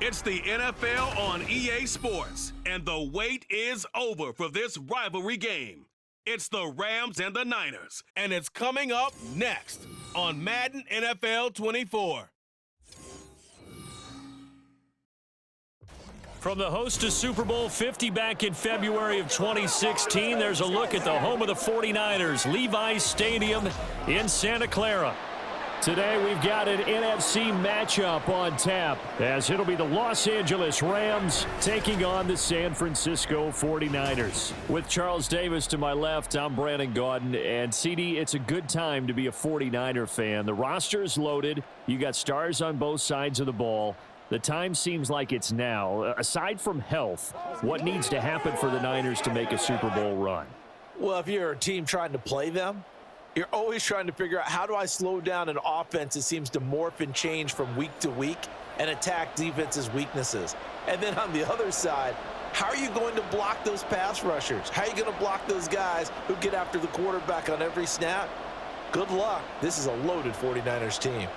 It's the NFL on EA Sports, and the wait is over for this rivalry game. It's the Rams and the Niners, and it's coming up next on Madden NFL 24. From the host to Super Bowl 50 back in February of 2016, there's a look at the home of the 49ers, Levi's Stadium in Santa Clara. Today we've got an NFC matchup on tap, as it'll be the Los Angeles Rams taking on the San Francisco 49ers. With Charles Davis to my left, I'm Brandon Gaudin, and CD, it's a good time to be a 49er fan. The roster is loaded. You got stars on both sides of the ball. The time seems like it's now. Aside from health, what needs to happen for the Niners to make a Super Bowl run? Well, if you're a team trying to play them, you're always trying to figure out, how do I slow down an offense that seems to morph and change from week to week and attack defense's weaknesses? And then on the other side, how are you going to block those pass rushers? How are you going to block those guys who get after the quarterback on every snap? Good luck. This is a loaded 49ers team.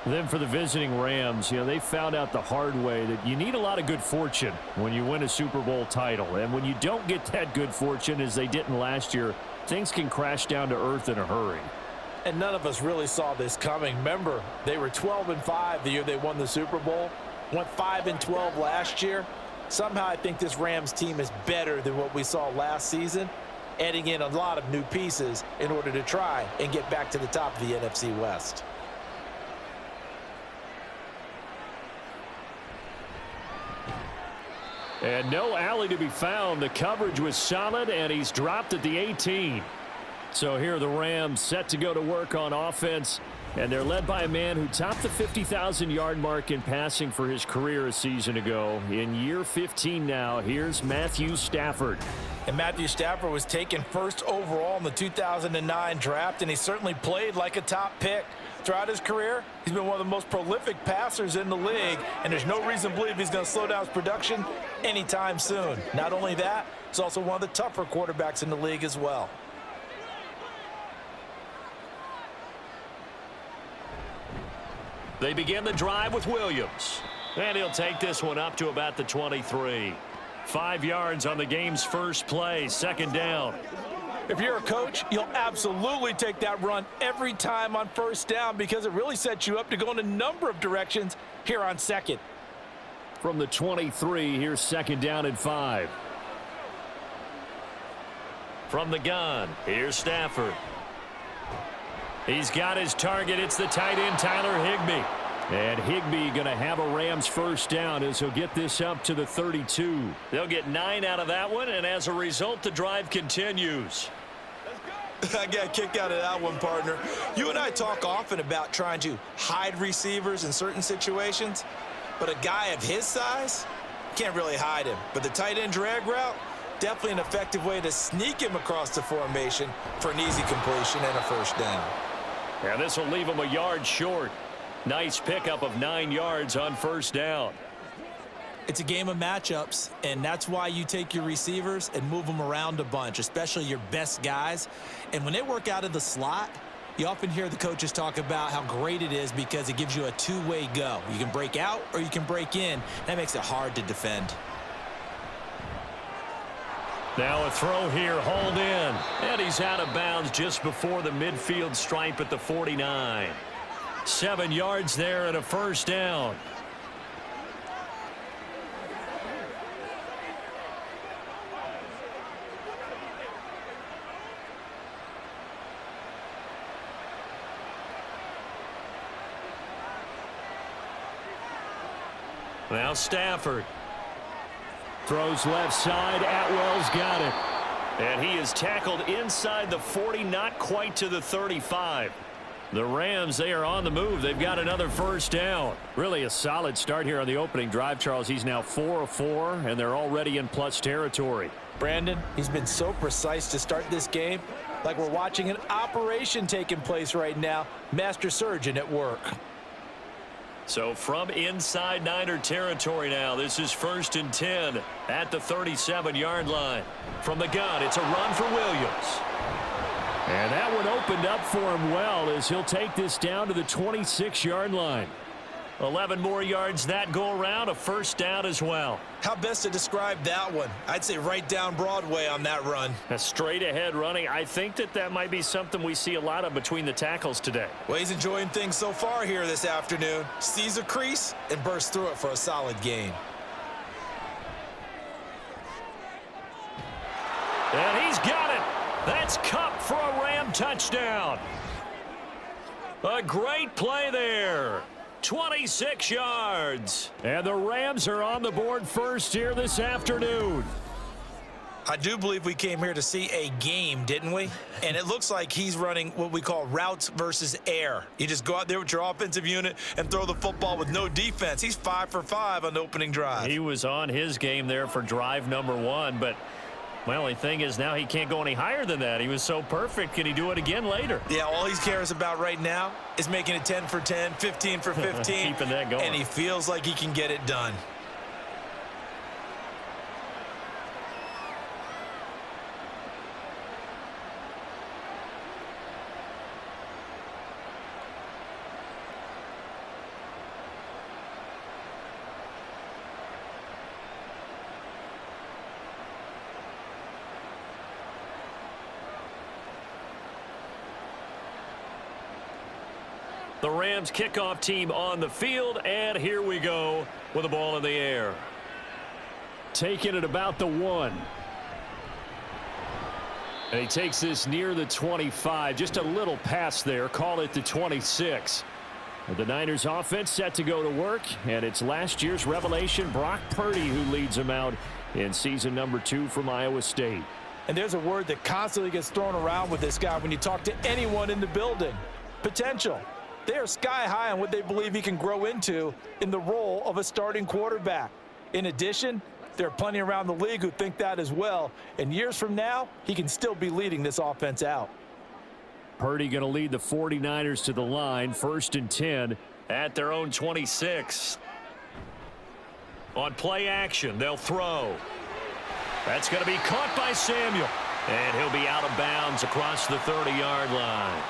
Then for the visiting Rams, they found out the hard way that you need a lot of good fortune when you win a Super Bowl title. And when you don't get that good fortune, as they didn't last year, things can crash down to earth in a hurry. And none of us really saw this coming. Remember, they were 12-5 the year they won the Super Bowl, went 5-12 last year. Somehow I think this Rams team is better than what we saw last season, adding in a lot of new pieces in order to try and get back to the top of the NFC West. And no alley to be found. The coverage was solid, and he's dropped at the 18. So here are the Rams set to go to work on offense, and they're led by a man who topped the 50,000-yard mark in passing for his career a season ago. In year 15 now, here's Matthew Stafford. And Matthew Stafford was taken first overall in the 2009 draft, and he certainly played like a top pick. Throughout his career, he's been one of the most prolific passers in the league, and there's no reason to believe he's going to slow down his production anytime soon. Not only that, he's also one of the tougher quarterbacks in the league as well. They begin the drive with Williams, and he'll take this one up to about the 23. 5 yards on the game's first play, second down. If you're a coach, you'll absolutely take that run every time on first down, because it really sets you up to go in a number of directions here on second. From the 23, here's second down and 5. From the gun, here's Stafford. He's got his target. It's the tight end, Tyler Higbee. And Higbee going to have a Rams first down as he'll get this up to the 32. They'll get 9 out of that one, and as a result, the drive continues. I got a kick out of that one, partner. You and I talk often about trying to hide receivers in certain situations, but a guy of his size can't really hide him. But the tight end drag route, definitely an effective way to sneak him across the formation for an easy completion and a first down. And this will leave him a yard short. Nice pickup of 9 yards on first down. It's a game of matchups, and that's why you take your receivers and move them around a bunch, especially your best guys. And when they work out of the slot, you often hear the coaches talk about how great it is because it gives you a two-way go. You can break out or you can break in. That makes it hard to defend. Now a throw here, hauled in. And he's out of bounds just before the midfield stripe at the 49. 7 yards there and a first down. Now Stafford. Throws left side. Atwell's got it. And he is tackled inside the 40, not quite to the 35. The Rams, they are on the move. They've got another first down. Really a solid start here on the opening drive, Charles. He's now 4 of 4, and they're already in plus territory. Brandon, he's been so precise to start this game, like we're watching an operation taking place right now. Master surgeon at work. So from inside Niner territory now, this is 1st and 10 at the 37-yard line. From the gun, it's a run for Williams. And that one opened up for him well as he'll take this down to the 26-yard line. 11 more yards that go around, a first down as well. How best to describe that one? I'd say right down Broadway on that run. A straight ahead running. I think that might be something we see a lot of between the tackles today. Well, he's enjoying things so far here this afternoon. Sees a crease and bursts through it for a solid gain. And he's got it. That's Cup for a Ram touchdown. A great play there. 26 yards. And the Rams are on the board first here this afternoon. I do believe we came here to see a game, didn't we? And it looks like he's running what we call routes versus air. You just go out there with your offensive unit and throw the football with no defense. He's 5 for 5 on the opening drive. He was on his game there for drive number 1, but my only thing is now he can't go any higher than that. He was so perfect. Can he do it again later? Yeah, all he cares about right now is making it 10 for 10, 15 for 15. Keeping that going. And he feels like he can get it done. The Rams kickoff team on the field, and here we go with the ball in the air. Taking it about the 1. And he takes this near the 25. Just a little pass there. Call it the 26. And the Niners offense set to go to work, and it's last year's revelation, Brock Purdy, who leads them out in season number 2 from Iowa State. And there's a word that constantly gets thrown around with this guy when you talk to anyone in the building. Potential. They are sky high on what they believe he can grow into in the role of a starting quarterback. In addition, there are plenty around the league who think that as well. And years from now, he can still be leading this offense out. Purdy going to lead the 49ers to the line, 1st and 10 at their own 26. On play action, they'll throw. That's going to be caught by Samuel. And he'll be out of bounds across the 30-yard line.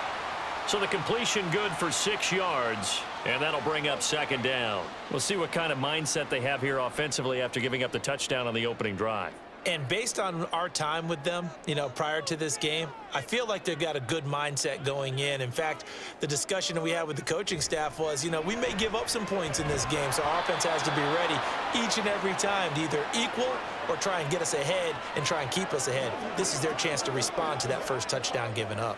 So the completion good for 6 yards, and that'll bring up 2nd down. We'll see what kind of mindset they have here offensively after giving up the touchdown on the opening drive. And based on our time with them, prior to this game, I feel like they've got a good mindset going in. In fact, the discussion that we had with the coaching staff was, we may give up some points in this game, so our offense has to be ready each and every time to either equal or try and get us ahead and try and keep us ahead. This is their chance to respond to that first touchdown given up.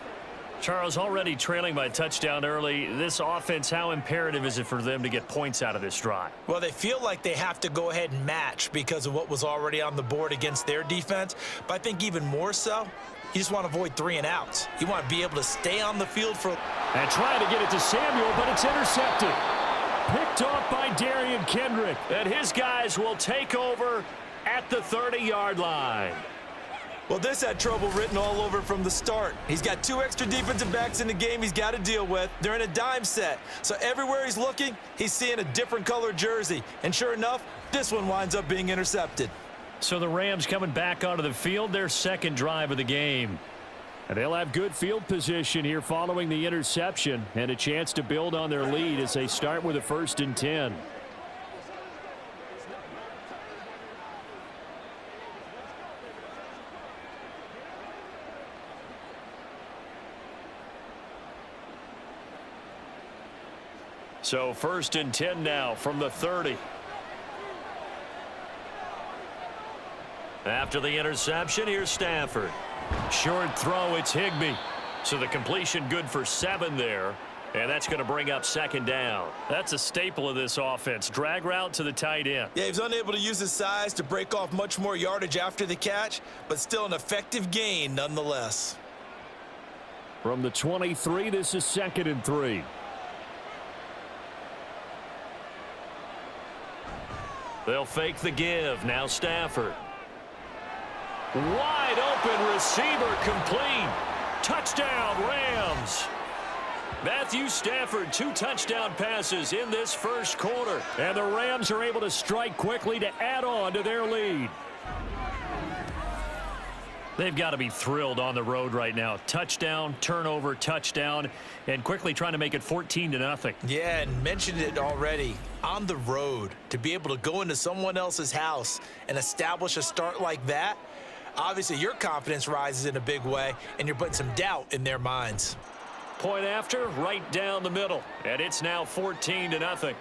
Charles, already trailing by touchdown early. This offense, how imperative is it for them to get points out of this drive? Well, they feel like they have to go ahead and match because of what was already on the board against their defense. But I think even more so, you just want to avoid 3 and outs. You want to be able to stay on the field for... And trying to get it to Samuel, but it's intercepted. Picked off by Darian Kendrick. And his guys will take over at the 30-yard line. Well, this had trouble written all over from the start. He's got 2 extra defensive backs in the game he's got to deal with. They're in a dime set. So everywhere he's looking, he's seeing a different color jersey. And sure enough, this one winds up being intercepted. So the Rams coming back onto the field, their 2nd drive of the game. And they'll have good field position here following the interception and a chance to build on their lead as they start with a 1st and 10. So 1st and 10 now from the 30. After the interception, here's Stafford. Short throw, it's Higbee. So the completion good for 7 there. And that's going to bring up 2nd down. That's a staple of this offense. Drag route to the tight end. Yeah, he was unable to use his size to break off much more yardage after the catch, but still an effective gain nonetheless. From the 23, this is 2nd and 3. They'll fake the give. Now Stafford. Wide open receiver complete. Touchdown Rams. Matthew Stafford, 2 touchdown passes in this first quarter. And the Rams are able to strike quickly to add on to their lead. They've got to be thrilled on the road right now. Touchdown, turnover, touchdown, and quickly trying to make it 14-0. Yeah, and mentioned it already. On the road, to be able to go into someone else's house and establish a start like that, obviously your confidence rises in a big way, and you're putting some doubt in their minds. Point after, right down the middle, and it's now 14-0.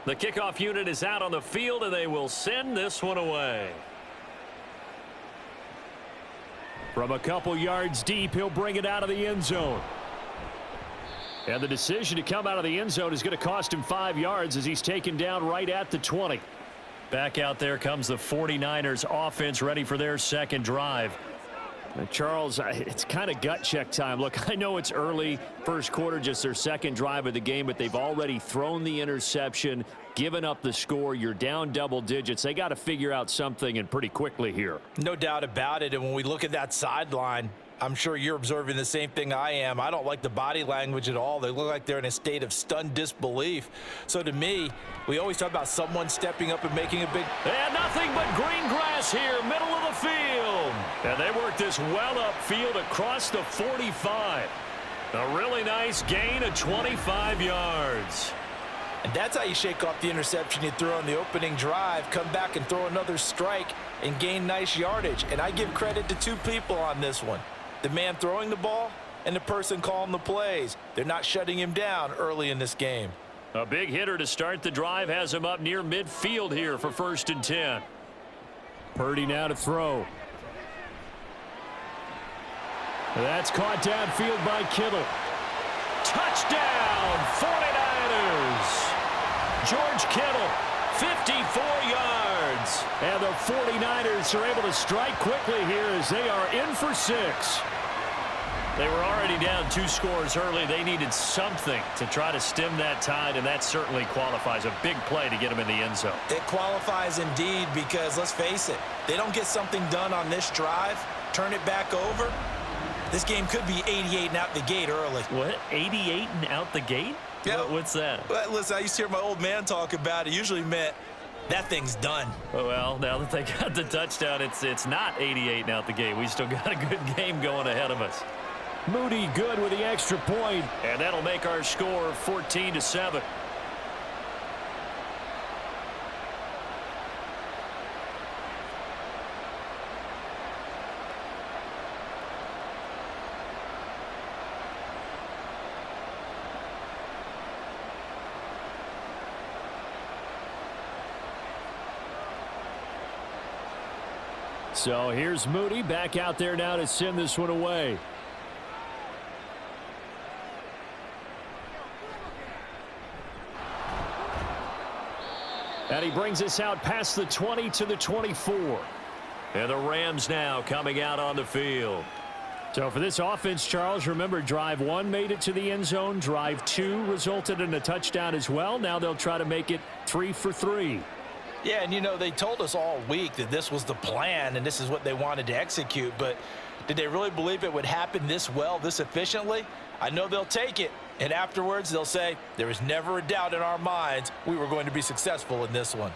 The kickoff unit is out on the field, and they will send this one away. From a couple yards deep, he'll bring it out of the end zone. And the decision to come out of the end zone is going to cost him 5 yards as he's taken down right at the 20. Back out there comes the 49ers offense ready for their second drive. Charles, it's kind of gut check time. Look, I know it's early, first quarter, just their second drive of the game, but they've already thrown the interception, given up the score. You're down double digits. They got to figure out something, and pretty quickly here. No doubt about it, and when we look at that sideline, I'm sure you're observing the same thing I am. I don't like the body language at all. They look like they're in a state of stunned disbelief. So to me, we always talk about someone stepping up and making a big... And nothing but green grass here, middle of the field. And they work this well upfield across the 45. A really nice gain of 25 yards. And that's how you shake off the interception you threw on the opening drive, come back and throw another strike and gain nice yardage. And I give credit to two people on this one. The man throwing the ball and the person calling the plays. They're not shutting him down early in this game. A big hitter to start the drive has him up near midfield here for 1st and 10. Purdy now to throw. That's caught downfield by Kittle. Touchdown, 49ers. George Kittle, 54 yards. And the 49ers are able to strike quickly here as they are in for 6. They were already down 2 scores early. They needed something to try to stem that tide, and that certainly qualifies. A big play to get them in the end zone. It qualifies indeed because, let's face it, they don't get something done on this drive, turn it back over, this game could be 88 and out the gate early. What? 88 and out the gate? Yeah. What's that? Well, listen, I used to hear my old man talk about it. Usually meant that thing's done. Well, now that they got the touchdown, it's not 88 and out the gate. We still got a good game going ahead of us. Moody good with the extra point, and that'll make our score 14-7. So here's Moody back out there now to send this one away. And he brings us out past the 20 to the 24. And the Rams now coming out on the field. So for this offense, Charles, remember drive 1 made it to the end zone. Drive 2 resulted in a touchdown as well. Now they'll try to make it 3 for 3. Yeah, and you know, they told us all week that this was the plan and this is what they wanted to execute, but did they really believe it would happen this well, this efficiently? I know they'll take it, and afterwards they'll say, there was never a doubt in our minds we were going to be successful in this one.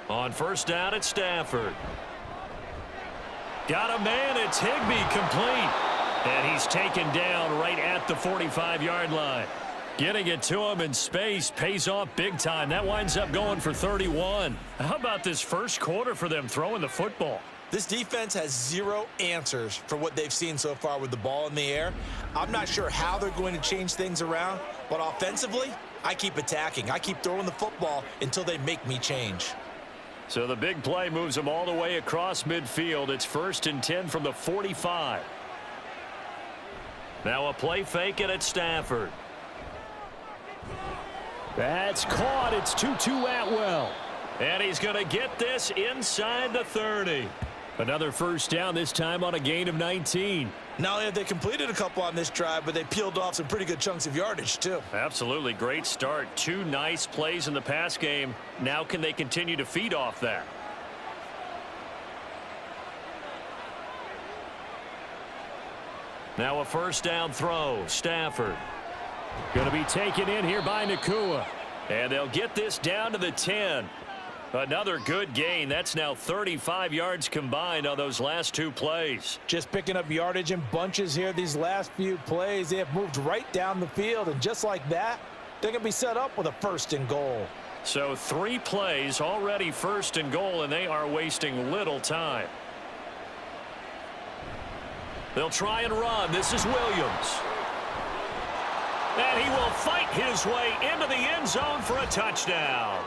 On first down at Stafford. Got a man, it's Higbee, complete. And he's taken down right at the 45-yard line. Getting it to him in space pays off big time. That winds up going for 31. How about this first quarter for them throwing the football? This defense has 0 answers for what they've seen so far with the ball in the air. I'm not sure how they're going to change things around, but offensively, I keep attacking. I keep throwing the football until they make me change. So the big play moves them all the way across midfield. It's 1st and 10 from the 45. Now a play fake it at Stafford. That's caught. It's Tutu Atwell. And he's going to get this inside the 30. Another first down, this time on a gain of 19. Not only have they completed a couple on this drive, but they peeled off some pretty good chunks of yardage, too. Absolutely great start. 2 nice plays in the pass game. Now can they continue to feed off that? Now a first down throw. Stafford. Going to be taken in here by Nakua. And they'll get this down to the 10. Another good gain. That's now 35 yards combined on those last 2 plays. Just picking up yardage in bunches here these last few plays. They have moved right down the field, and just like that, they're going to be set up with a 1st and goal. So 3 plays, already 1st and goal, and they are wasting little time. They'll try and run. This is Williams. And he will fight his way into the end zone for a touchdown.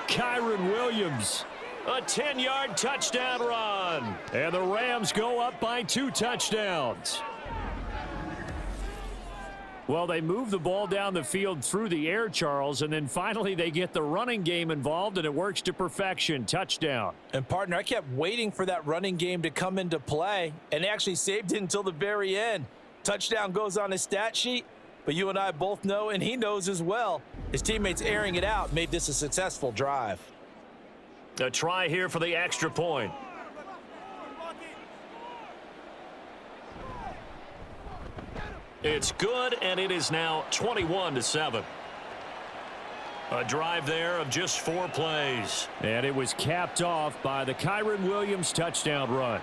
Kyron Williams, a 10-yard touchdown run. And the Rams go up by 2 touchdowns. Well, they move the ball down the field through the air, Charles, and then finally they get the running game involved, and it works to perfection. Touchdown. And, partner, I kept waiting for that running game to come into play, and they actually saved it until the very end. Touchdown goes on his stat sheet, but you and I both know, and he knows as well, his teammates airing it out made this a successful drive. A try here for the extra point. It's good, and it is now 21-7. A drive there of just 4 plays. And it was capped off by the Kyron Williams touchdown run.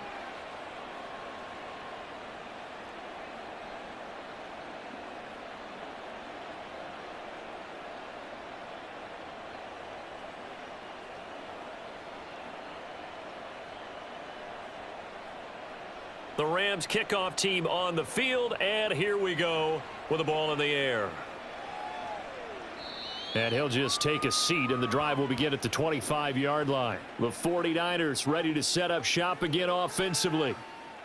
The Rams kickoff team on the field, and here we go with the ball in the air. And he'll just take a seat, and the drive will begin at the 25-yard line. The 49ers ready to set up shop again offensively.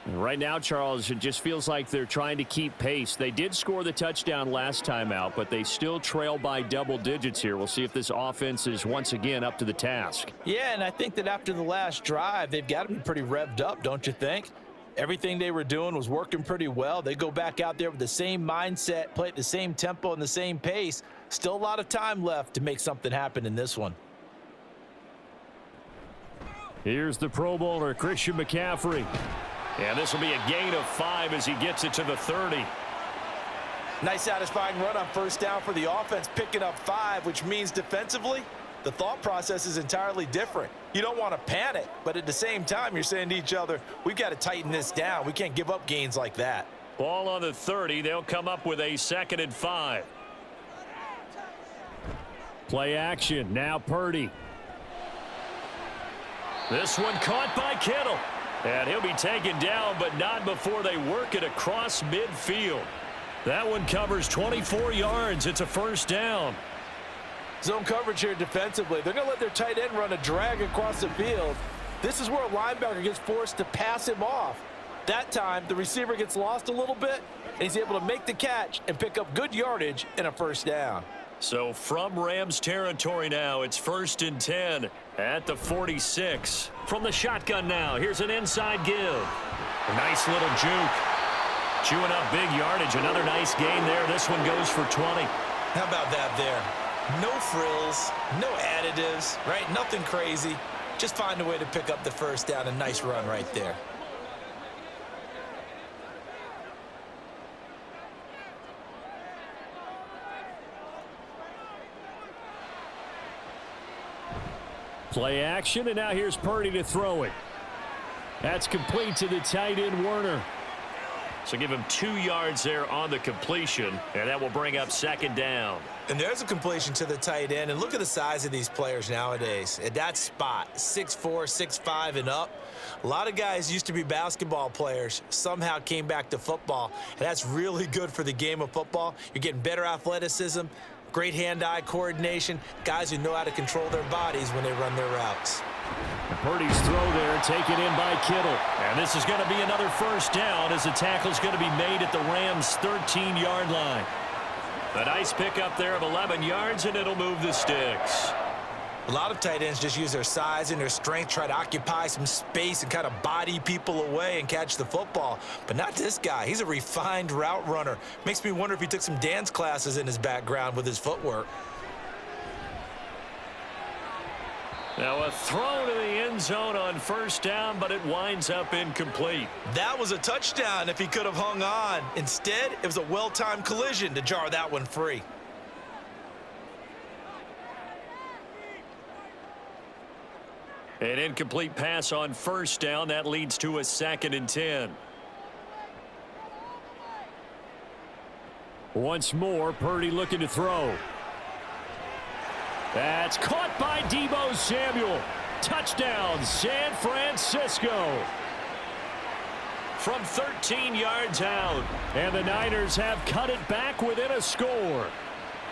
And right now, Charles, it just feels like they're trying to keep pace. They did score the touchdown last time out, but they still trail by double digits here. We'll see if this offense is once again up to the task. Yeah, and I think that after the last drive, they've got to be pretty revved up, don't you think? Everything they were doing was working pretty well. They go back out there with the same mindset, play at the same tempo and the same pace. Still a lot of time left to make something happen in this one. Here's the Pro Bowler, Christian McCaffrey. And this will be a gain of 5 as he gets it to the 30. Nice satisfying run on first down for the offense, picking up 5, which means defensively, the thought process is entirely different. You don't want to panic, but at the same time, you're saying to each other, we've got to tighten this down. We can't give up gains like that. Ball on the 30. They'll come up with a 2nd and 5. Play action. Now Purdy. This one caught by Kittle. And he'll be taken down, but not before they work it across midfield. That one covers 24 yards. It's a first down. Zone coverage here defensively. They're going to let their tight end run a drag across the field. This is where a linebacker gets forced to pass him off. That time, the receiver gets lost a little bit, and he's able to make the catch and pick up good yardage and a first down. So from Rams territory now, it's 1st and 10 at the 46. From the shotgun now, here's an inside give. A nice little juke. Chewing up big yardage. Another nice gain there. This one goes for 20. How about that there? No frills, no additives, right? Nothing crazy. Just find a way to pick up the first down. A nice run right there. Play action, and now here's Purdy to throw it. That's complete to the tight end, Werner. So give him 2 yards there on the completion, and that will bring up 2nd down. And there's a completion to the tight end. And look at the size of these players nowadays. At that spot, 6'4", 6'5", and up. A lot of guys used to be basketball players, somehow came back to football. And that's really good for the game of football. You're getting better athleticism, great hand-eye coordination, guys who know how to control their bodies when they run their routes. Purdy's throw there taken in by Kittle. And this is going to be another first down as the tackle's going to be made at the Rams' 13-yard line. A nice pickup there of 11 yards, and it'll move the sticks. A lot of tight ends just use their size and their strength, try to occupy some space and kind of body people away and catch the football. But not this guy. He's a refined route runner. Makes me wonder if he took some dance classes in his background with his footwork. Now a throw to the end zone on first down, but it winds up incomplete. That was a touchdown if he could have hung on. Instead, it was a well-timed collision to jar that one free. An incomplete pass on first down. That leads to a 2nd and 10. Once more, Purdy looking to throw. That's caught by Deebo Samuel. Touchdown, San Francisco. From 13 yards out. And the Niners have cut it back within a score.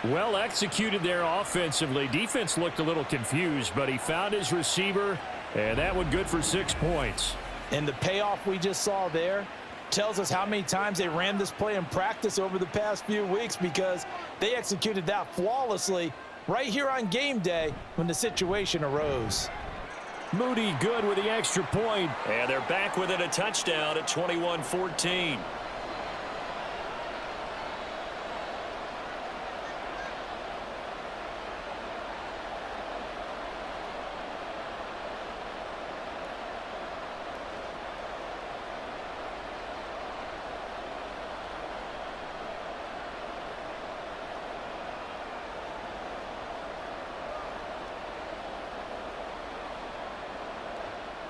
Well executed there offensively. Defense looked a little confused, but he found his receiver, and that one good for 6 points. And the payoff we just saw there tells us how many times they ran this play in practice over the past few weeks, because they executed that flawlessly right here on game day when the situation arose. Moody good with the extra point, and they're back within a touchdown at 21-14.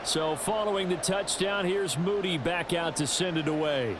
So following the touchdown, here's Moody back out to send it away.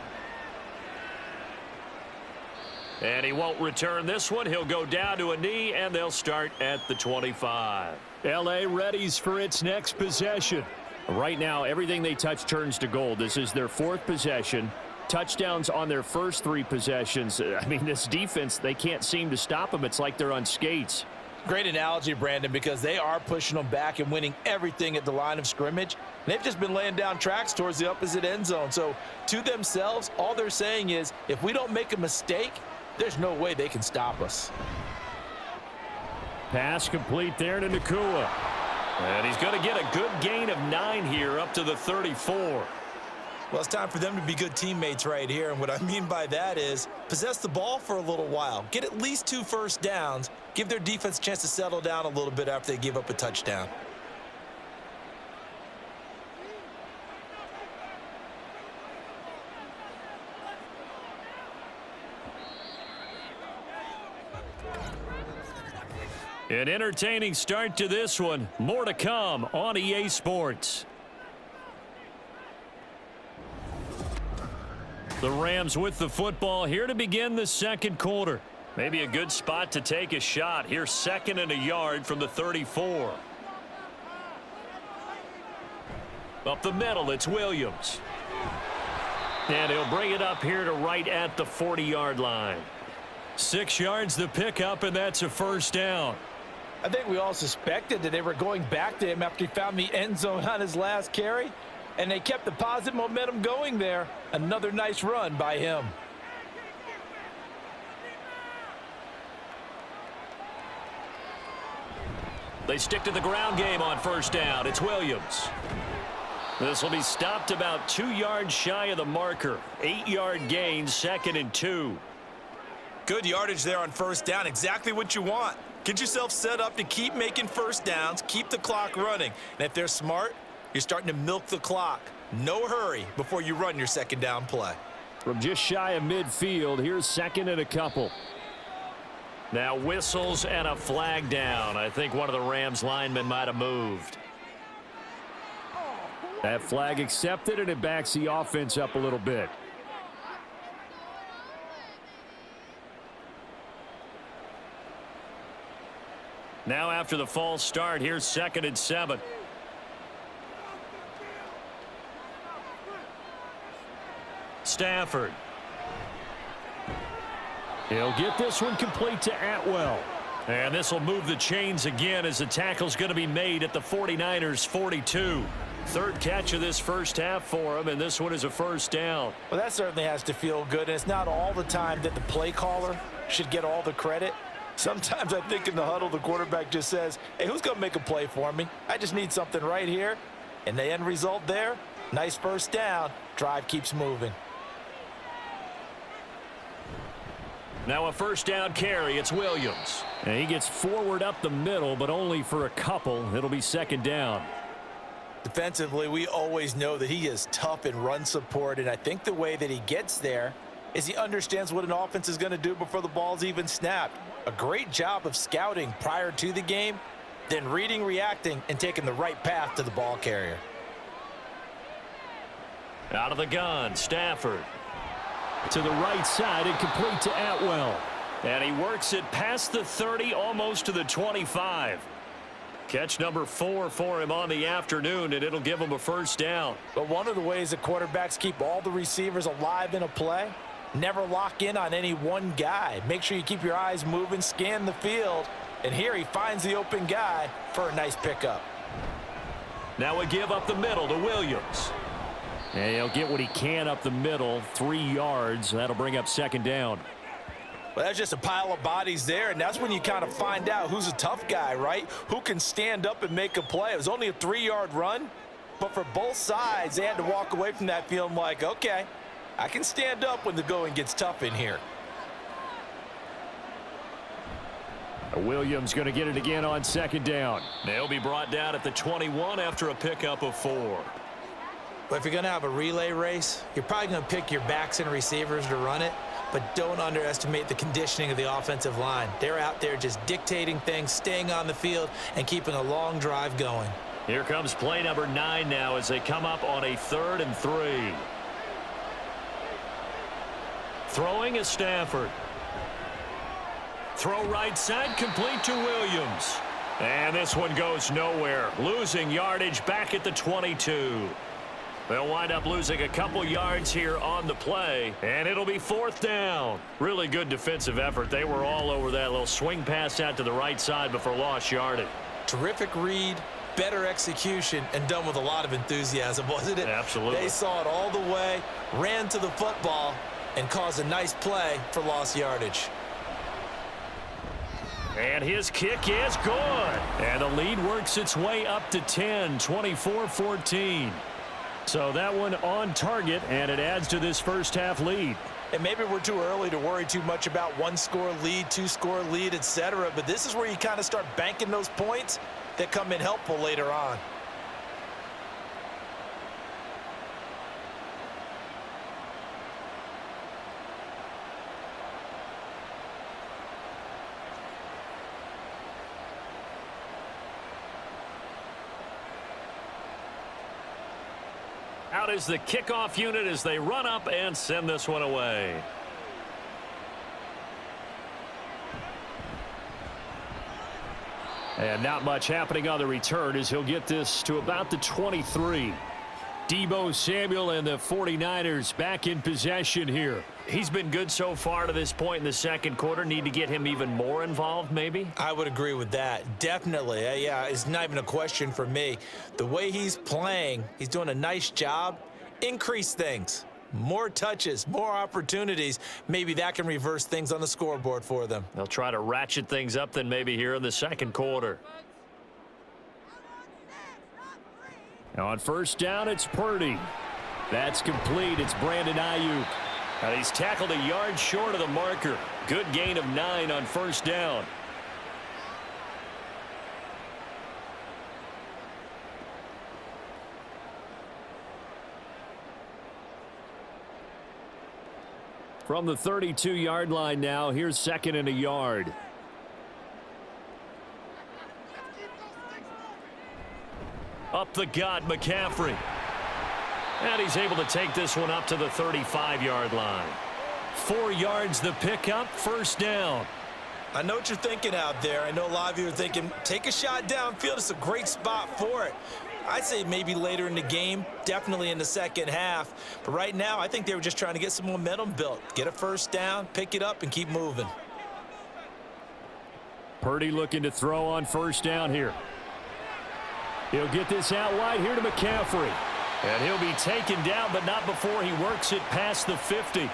And he won't return this one. He'll go down to a knee, and they'll start at the 25. L.A. readies for its next possession. Right now, everything they touch turns to gold. This is their 4th possession. Touchdowns on their first 3 possessions. I mean, this defense, they can't seem to stop them. It's like they're on skates. Great analogy, Brandon, because they are pushing them back and winning everything at the line of scrimmage. They've just been laying down tracks towards the opposite end zone. So to themselves, all they're saying is, if we don't make a mistake, there's no way they can stop us. Pass complete there to Nakua. And he's going to get a good gain of 9 here up to the 34. Well, it's time for them to be good teammates right here. And what I mean by that is possess the ball for a little while. Get at least 2 first downs. Give their defense a chance to settle down a little bit after they give up a touchdown. An entertaining start to this one. More to come on EA Sports. The Rams with the football here to begin the 2nd quarter. Maybe a good spot to take a shot. Here's 2nd and a yard from the 34. Up the middle, it's Williams. And he'll bring it up here to right at the 40-yard line. 6 yards the pickup, and that's a first down. I think we all suspected that they were going back to him after he found the end zone on his last carry, and they kept the positive momentum going there. Another nice run by him. They stick to the ground game on first down. It's Williams. This will be stopped about 2 yards shy of the marker. 8-yard gain, 2nd and 2. Good yardage there on first down. Exactly what you want. Get yourself set up to keep making first downs, keep the clock running. And if they're smart, you're starting to milk the clock. No hurry before you run your 2nd down play. From just shy of midfield, here's 2nd and a couple. Now whistles and a flag down. I think one of the Rams linemen might have moved. That flag accepted, and it backs the offense up a little bit. Now after the false start, here's 2nd and 7. Stafford. He'll get this one complete to Atwell. And this will move the chains again as the tackle's going to be made at the 49ers 42. 3rd catch of this first half for him, and this one is a first down. Well, that certainly has to feel good, and it's not all the time that the play caller should get all the credit. Sometimes I think in the huddle, the quarterback just says, hey, who's going to make a play for me? I just need something right here. And the end result there, nice first down. Drive keeps moving. Now a first down carry. It's Williams. And he gets forward up the middle, but only for a couple. It'll be second down. Defensively, we always know that he is tough in run support, and I think the way that he gets there is he understands what an offense is going to do before the ball's even snapped. A great job of scouting prior to the game, then reading, reacting, and taking the right path to the ball carrier. Out of the gun, Stafford. To the right side and complete to Atwell. And he works it past the 30, almost to the 25. Catch number 4 for him on the afternoon, and it'll give him a first down. But one of the ways that quarterbacks keep all the receivers alive in a play, never lock in on any one guy. Make sure you keep your eyes moving, scan the field, and here he finds the open guy for a nice pickup. Now a give up the middle to Williams. And he'll get what he can up the middle, 3 yards. That'll bring up second down. Well, that's just a pile of bodies there, and that's when you kind of find out who's a tough guy, right? Who can stand up and make a play. It was only a 3-yard run, but for both sides, they had to walk away from that feeling like, okay, I can stand up when the going gets tough in here. Williams going to get it again on second down. They'll be brought down at the 21 after a pickup of 4. But if you're going to have a relay race, you're probably going to pick your backs and receivers to run it, but don't underestimate the conditioning of the offensive line. They're out there just dictating things, staying on the field, and keeping a long drive going. Here comes play number 9 now as they come up on a 3rd and 3. Throwing is Stafford. Throw right side, complete to Williams. And this one goes nowhere. Losing yardage back at the 22. They'll wind up losing a couple yards here on the play, and it'll be 4th down. Really good defensive effort. They were all over that little swing pass out to the right side before lost yardage. Terrific read, better execution, and done with a lot of enthusiasm, wasn't it? Absolutely. They saw it all the way, ran to the football, and caused a nice play for lost yardage. And his kick is good. And the lead works its way up to 10, 24-14. So that one on target, and it adds to this first half lead. And maybe we're too early to worry too much about 1-score lead, 2-score lead, etc. But this is where you kind of start banking those points that come in helpful later on. Out is the kickoff unit as they run up and send this one away. And not much happening on the return as he'll get this to about the 23. Deebo Samuel and the 49ers back in possession here. He's been good so far to this point in the second quarter. Need to get him even more involved, maybe? I would agree with that. Definitely. Yeah, it's not even a question for me. The way he's playing, he's doing a nice job. Increase things. More touches, more opportunities. Maybe that can reverse things on the scoreboard for them. They'll try to ratchet things up then maybe here in the second quarter. On first down, it's Purdy. That's complete. It's Brandon Ayuk. And he's tackled a yard short of the marker. Good gain of 9 on first down. From the 32-yard line now, here's 2nd and a yard. Up the gut, McCaffrey. And he's able to take this one up to the 35-yard line. 4 yards the pickup, first down. I know what you're thinking out there. I know a lot of you are thinking, take a shot downfield. It's a great spot for it. I'd say maybe later in the game, definitely in the second half. But right now, I think they were just trying to get some momentum built. Get a first down, pick it up, and keep moving. Purdy looking to throw on first down here. He'll get this out wide here to McCaffrey. And he'll be taken down, but not before he works it past the 50.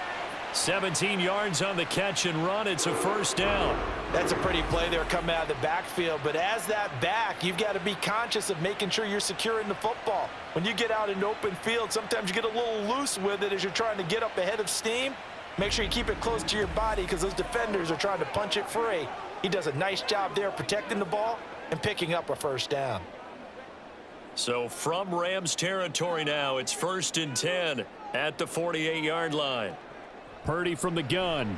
17 yards on the catch and run. It's a first down. That's a pretty play there coming out of the backfield. But as that back, you've got to be conscious of making sure you're securing the football. When you get out in open field, sometimes you get a little loose with it as you're trying to get up ahead of steam. Make sure you keep it close to your body because those defenders are trying to punch it free. He does a nice job there protecting the ball and picking up a first down. So from Rams territory now, it's 1st and 10 at the 48-yard line. Purdy from the gun.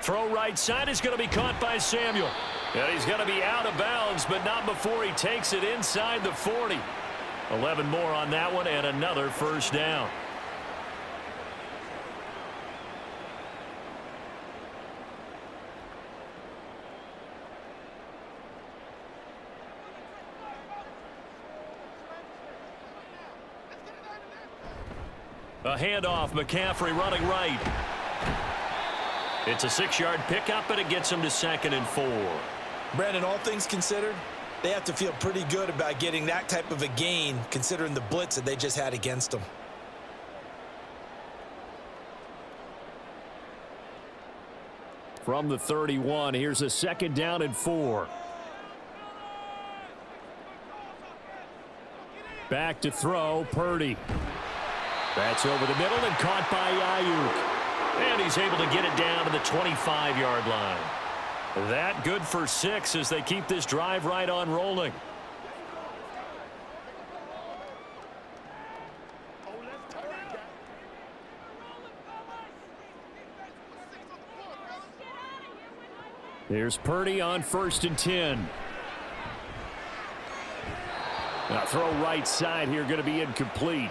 Throw right side is going to be caught by Samuel. And he's going to be out of bounds, but not before he takes it inside the 40. 11 more on that one and another first down. A handoff, McCaffrey running right. It's a 6-yard pickup, and it gets him to 2nd and 4. Brandon, all things considered, they have to feel pretty good about getting that type of a gain, considering the blitz that they just had against them. From the 31, here's a 2nd down and 4. Back to throw, Purdy. That's over the middle and caught by Ayuk. And he's able to get it down to the 25-yard line. That good for 6 as they keep this drive right on rolling. Here's Purdy on 1st and 10. Now throw right side here, going to be incomplete.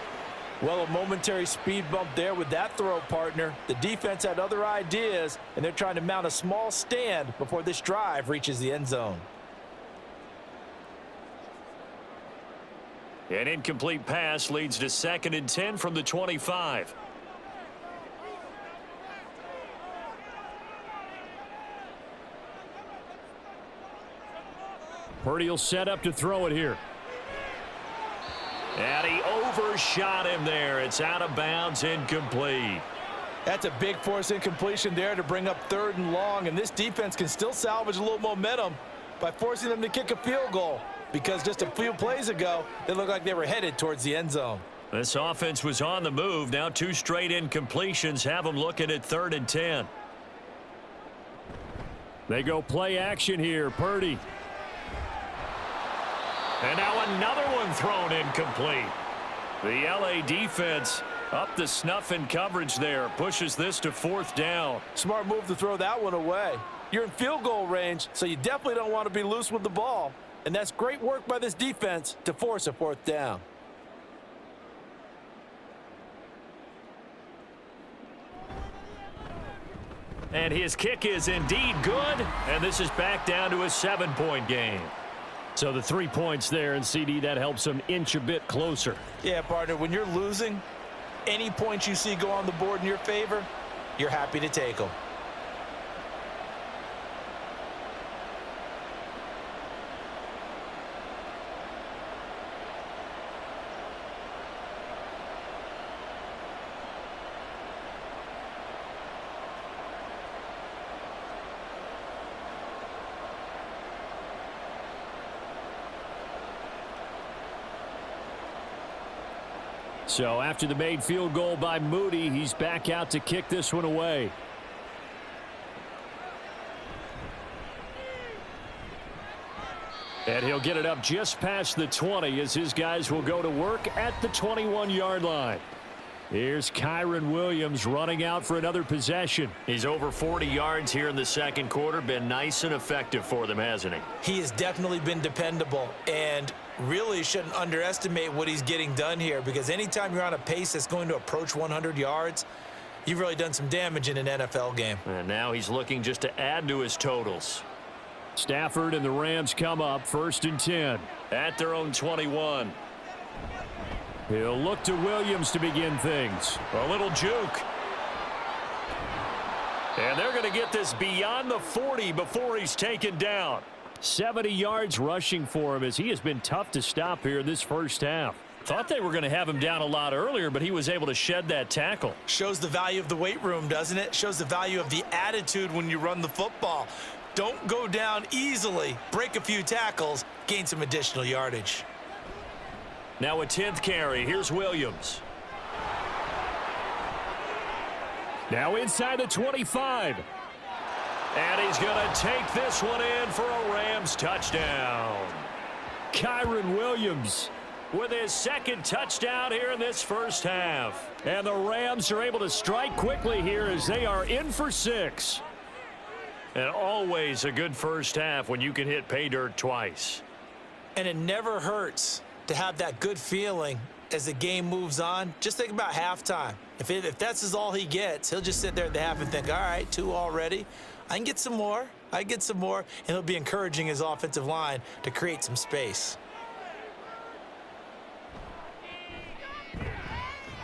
Well, a momentary speed bump there with that throw, partner. The defense had other ideas, and they're trying to mount a small stand before this drive reaches the end zone. An incomplete pass leads to 2nd and 10 from the 25. Purdy will set up to throw it here. And he overshot him there. It's out of bounds, incomplete. That's a big force incompletion there to bring up 3rd and long, and this defense can still salvage a little momentum by forcing them to kick a field goal, because just a few plays ago, they looked like they were headed towards the end zone. This offense was on the move. Now 2 straight incompletions have them looking at 3rd and 10. They go play action here, Purdy. And now another one thrown incomplete. The LA defense up the snuff in coverage there. Pushes this to 4th down. Smart move to throw that one away. You're in field goal range, so you definitely don't want to be loose with the ball. And that's great work by this defense to force a 4th down. And his kick is indeed good. And this is back down to a 7-point game. So the 3 points there, and CD, that helps them inch a bit closer. Yeah, partner, when you're losing, any points you see go on the board in your favor, you're happy to take them. So after the made field goal by Moody, he's back out to kick this one away. And he'll get it up just past the 20 as his guys will go to work at the 21-yard line. Here's Kyron Williams running out for another possession. He's over 40 yards here in the 2nd quarter. Been nice and effective for them, hasn't he? He has definitely been dependable, and really shouldn't underestimate what he's getting done here, because anytime you're on a pace that's going to approach 100 yards, you've really done some damage in an NFL game. And now he's looking just to add to his totals. Stafford and the Rams come up 1st and 10 at their own 21. He'll look to Williams to begin things. A little juke. And they're going to get this beyond the 40 before he's taken down. 70 yards rushing for him as he has been tough to stop here this first half. Thought they were going to have him down a lot earlier, but he was able to shed that tackle. Shows the value of the weight room, doesn't it? Shows the value of the attitude when you run the football. Don't go down easily. Break a few tackles, gain some additional yardage. Now a 10th carry. Here's Williams. Now inside the 25. And he's going to take this one in for a Rams touchdown. Kyron Williams with his second touchdown here in this first half. And the Rams are able to strike quickly here as they are in for 6. And always a good first half when you can hit pay dirt twice. And it never hurts to have that good feeling as the game moves on. Just think about halftime. If that's all he gets, he'll just sit there at the half and think, all right, 2 already. I can get some more. And he'll be encouraging his offensive line to create some space.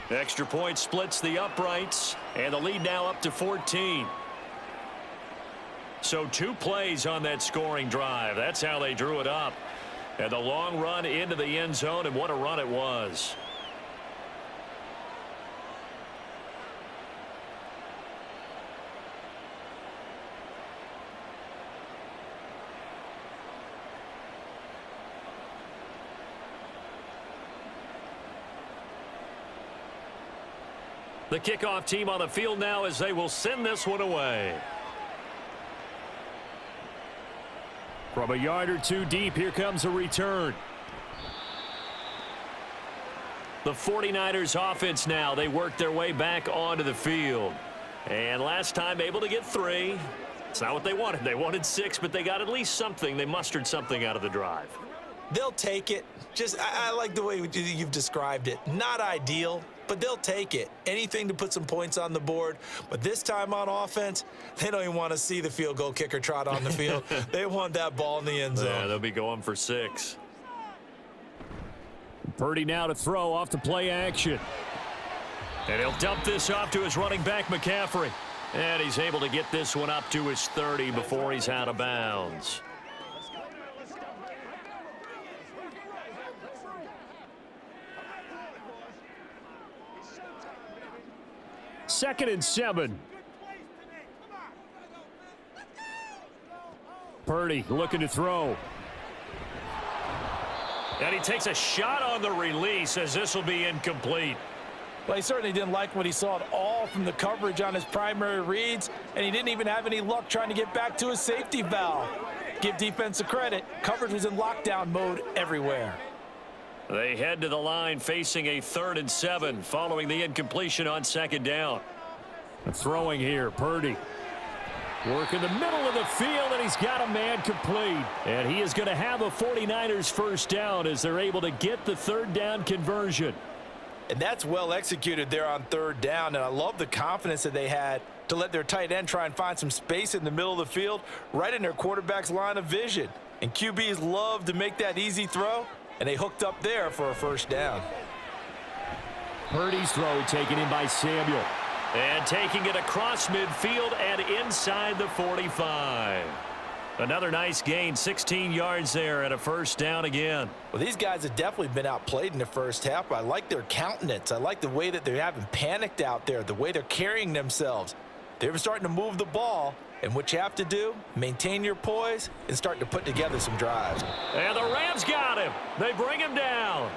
Extra point splits the uprights, and the lead now up to 14. So 2 plays on that scoring drive. That's how they drew it up. And the long run into the end zone, and what a run it was. The kickoff team on the field now as they will send this one away. From a yard or 2 deep, here comes a return. The 49ers offense now, they work their way back onto the field. And last time able to get 3. It's not what they wanted. They wanted 6, but they got at least something. They mustered something out of the drive. They'll take it. I like the way you've described it. Not ideal, but they'll take it. Anything to put some points on the board. But this time on offense, they don't even want to see the field goal kicker trot on the field. They want that ball in the end zone. Yeah, they'll be going for 6. Purdy now to throw off the play action. And he'll dump this off to his running back, McCaffrey. And he's able to get this one up to his 30 before he's out of bounds. Second and 7. Purdy looking to throw. And he takes a shot on the release as this will be incomplete. Well, he certainly didn't like what he saw at all from the coverage on his primary reads, and he didn't even have any luck trying to get back to his safety valve. Give defense a credit. Coverage was in lockdown mode everywhere. They head to the line facing a 3rd and 7 following the incompletion on 2nd down. Throwing here, Purdy. Work in the middle of the field, and he's got a man complete. And he is going to have a 49ers first down as they're able to get the 3rd down conversion. And that's well executed there on 3rd down, and I love the confidence that they had to let their tight end try and find some space in the middle of the field, right in their quarterback's line of vision. And QBs love to make that easy throw, and they hooked up there for a first down. Purdy's throw taken in by Samuel. And taking it across midfield and inside the 45. Another nice gain, 16 yards there and a first down again. Well, these guys have definitely been outplayed in the first half, but I like their countenance. I like the way that they haven't panicked out there, the way they're carrying themselves. They're starting to move the ball, and what you have to do, maintain your poise and start to put together some drives. And the Rams got him. They bring him down.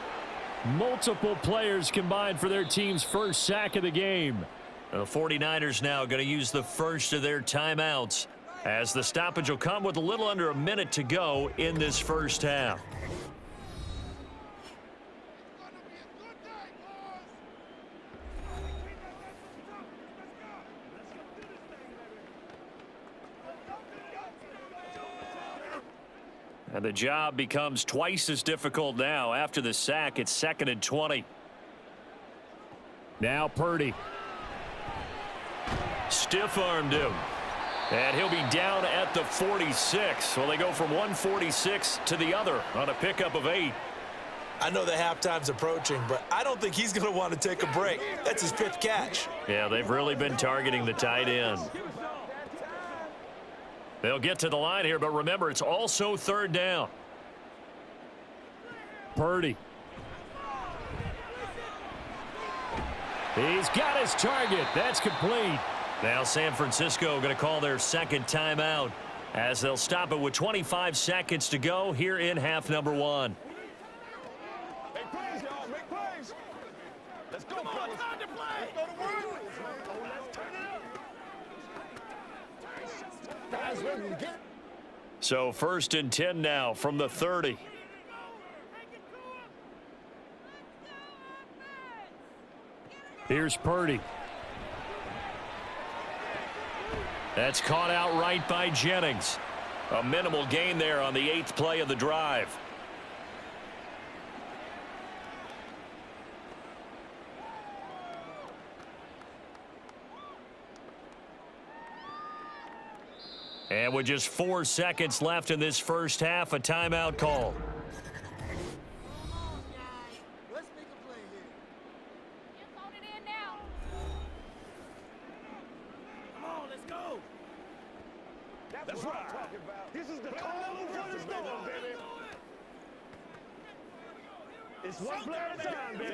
Multiple players combined for their team's first sack of the game. The 49ers now going to use the first of their timeouts as the stoppage will come with a little under a minute to go in this first half. And the job becomes twice as difficult now. After the sack, it's 2nd and 20. Now Purdy. Stiff-armed him. And he'll be down at the 46. Well, they go from 146 to the other on a pickup of 8. I know the halftime's approaching, but I don't think he's going to want to take a break. That's his 5th catch. Yeah, they've really been targeting the tight end. They'll get to the line here, but remember, it's also 3rd down. Purdy. He's got his target. That's complete. Now San Francisco going to call their second timeout as they'll stop it with 25 seconds to go here in half number one. Make plays, y'all. Make plays. Let's go, fellas. Time to play. Let's go to work. Let's turn it up. Guys, ready to get. So 1st and 10 now from the 30. Here's Purdy. That's caught out right by Jennings. A minimal gain there on the 8th play of the drive. And with just 4 seconds left in this first half, a timeout call. That's what I'm talking about. This is the call for the storm, baby. It's one play at a time, baby.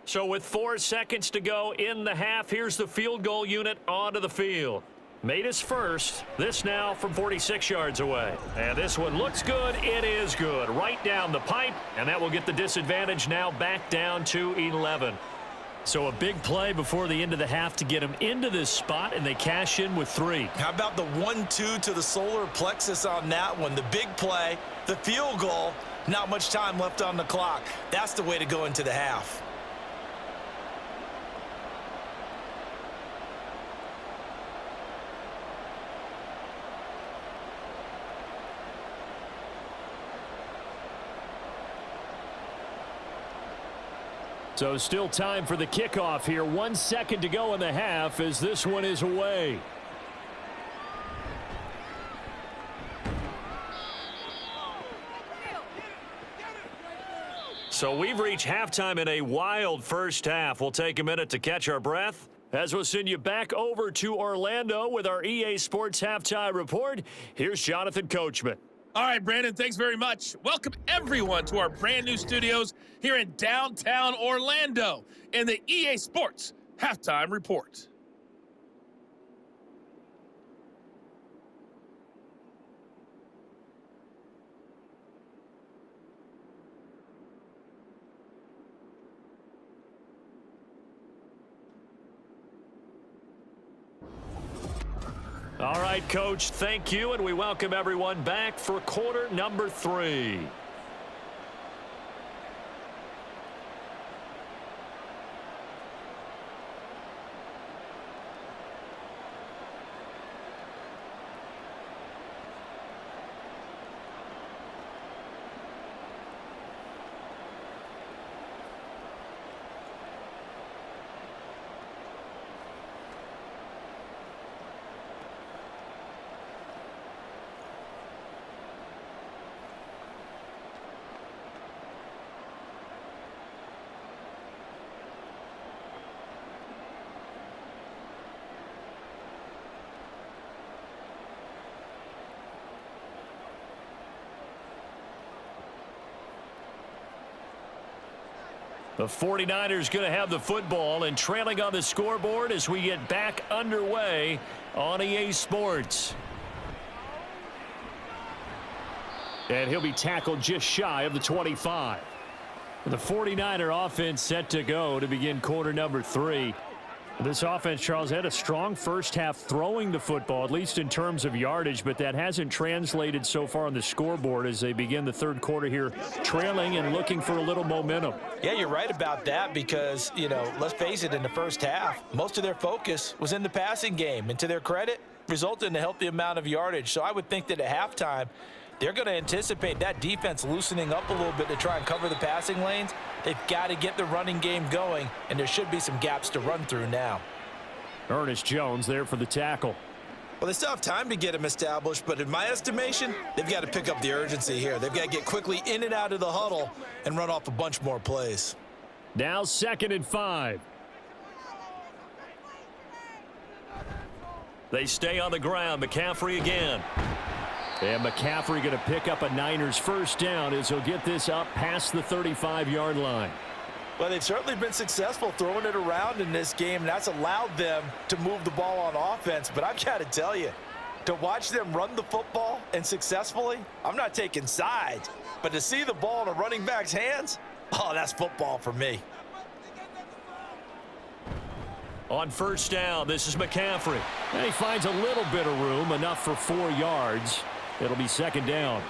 So with 4 seconds to go in the half, here's the field goal unit onto the field. Made his first. This now from 46 yards away. And this one looks good. It is good. Right down the pipe. And that will get the disadvantage now back down to 11. So a big play before the end of the half to get him into this spot, and they cash in with 3. How about the 1-2 to the solar plexus on that one? The big play, the field goal, not much time left on the clock. That's the way to go into the half. So still time for the kickoff here. 1 second to go in the half as this one is away. So we've reached halftime in a wild first half. We'll take a minute to catch our breath as we'll send you back over to Orlando with our EA Sports Halftime Report. Here's Jonathan Coachman. All right, Brandon, thanks very much. Welcome, everyone, to our brand new studios here in downtown Orlando in the EA Sports Halftime Report. All right, Coach, thank you, and we welcome everyone back for quarter number 3. The 49ers going to have the football and trailing on the scoreboard as we get back underway on EA Sports. And he'll be tackled just shy of the 25. The 49er offense set to go to begin quarter number 3. This offense, Charles, had a strong first half throwing the football, at least in terms of yardage, but that hasn't translated so far on the scoreboard as they begin the third quarter here, trailing and looking for a little momentum. Yeah, you're right about that because, you know, let's face it, in the first half, most of their focus was in the passing game. And to their credit, resulted in a healthy amount of yardage. So I would think that at halftime, they're going to anticipate that defense loosening up a little bit to try and cover the passing lanes. They've got to get the running game going, and there should be some gaps to run through now. Ernest Jones there for the tackle. Well, they still have time to get him established, but in my estimation, they've got to pick up the urgency here. They've got to get quickly in and out of the huddle and run off a bunch more plays. Now 2nd and 5. They stay on the ground. McCaffrey again. And McCaffrey going to pick up a Niners first down as he'll get this up past the 35-yard line. Well, they've certainly been successful throwing it around in this game, and that's allowed them to move the ball on offense. But I've got to tell you, to watch them run the football and successfully, I'm not taking sides, but to see the ball in a running back's hands, oh, that's football for me. On first down, this is McCaffrey. And he finds a little bit of room, enough for 4 yards. It'll be second down.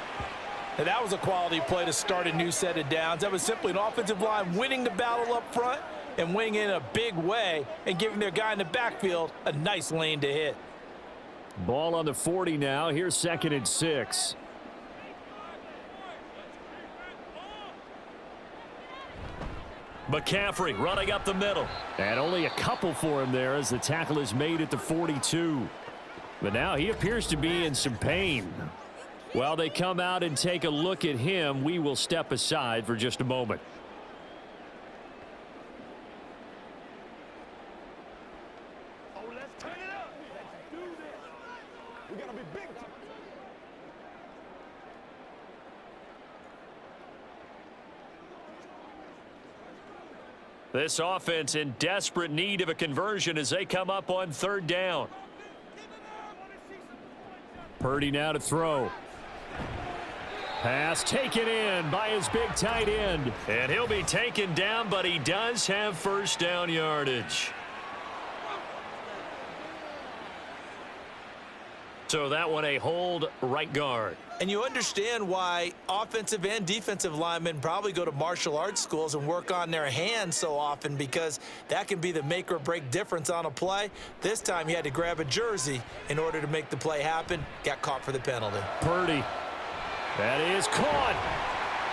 And that was a quality play to start a new set of downs. That was simply an offensive line winning the battle up front and winning in a big way and giving their guy in the backfield a nice lane to hit. Ball on the 40 now. Here's 2nd and 6. McCaffrey running up the middle. And only a couple for him there as the tackle is made at the 42. But now he appears to be in some pain. While they come out and take a look at him, we will step aside for just a moment. Oh, let's turn it up. Let's do this. We're going to be big time. This offense in desperate need of a conversion as they come up on 3rd down. Purdy now to throw. Pass taken in by his big tight end. And he'll be taken down, but he does have first down yardage. So that one a hold right guard. And you understand why offensive and defensive linemen probably go to martial arts schools and work on their hands so often, because that can be the make or break difference on a play. This time he had to grab a jersey in order to make the play happen. Got caught for the penalty. Purdy. That is caught.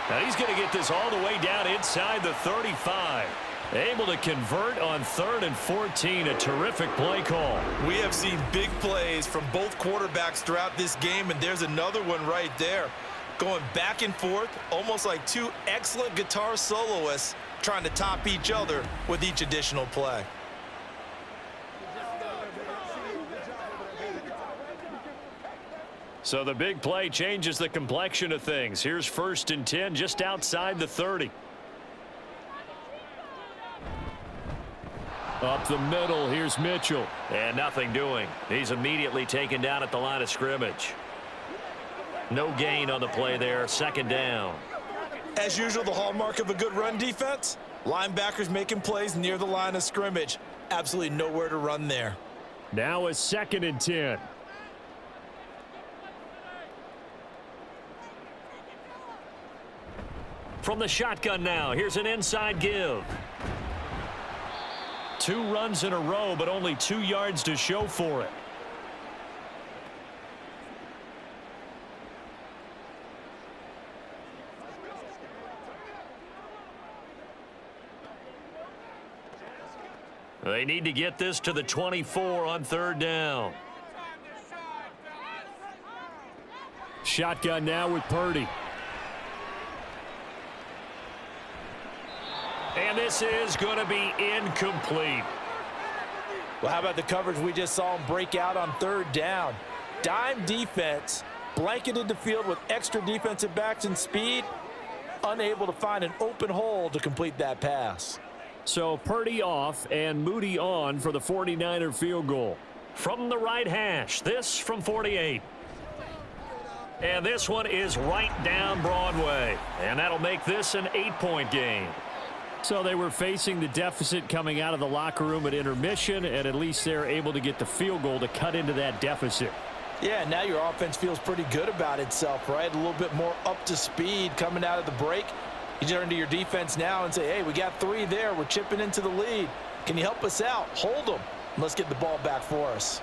Now he's going to get this all the way down inside the 35. Able to convert on 3rd and 14. A terrific play call. We have seen big plays from both quarterbacks throughout this game, and there's another one right there. Going back and forth, almost like 2 excellent guitar soloists trying to top each other with each additional play. So the big play changes the complexion of things. Here's 1st and 10 just outside the 30. Up the middle, here's Mitchell. And nothing doing. He's immediately taken down at the line of scrimmage. No gain on the play there, 2nd down. As usual, the hallmark of a good run defense, linebackers making plays near the line of scrimmage. Absolutely nowhere to run there. Now it's 2nd and 10. From the shotgun now, here's an inside give. 2 runs in a row, but only 2 yards to show for it. They need to get this to the 24 on 3rd down. Shotgun now with Purdy. And this is going to be incomplete. Well, how about the coverage we just saw him break out on 3rd down? Dime defense, blanketed the field with extra defensive backs and speed, unable to find an open hole to complete that pass. So Purdy off and Moody on for the 49er field goal. From the right hash, this from 48. And this one is right down Broadway. And that'll make this an 8-point game. So they were facing the deficit coming out of the locker room at intermission, and at least they're able to get the field goal to cut into that deficit. Yeah, now your offense feels pretty good about itself, right? A little bit more up to speed coming out of the break. You turn to your defense now and say, hey, we got 3 there. We're chipping into the lead. Can you help us out? Hold them. Let's get the ball back for us.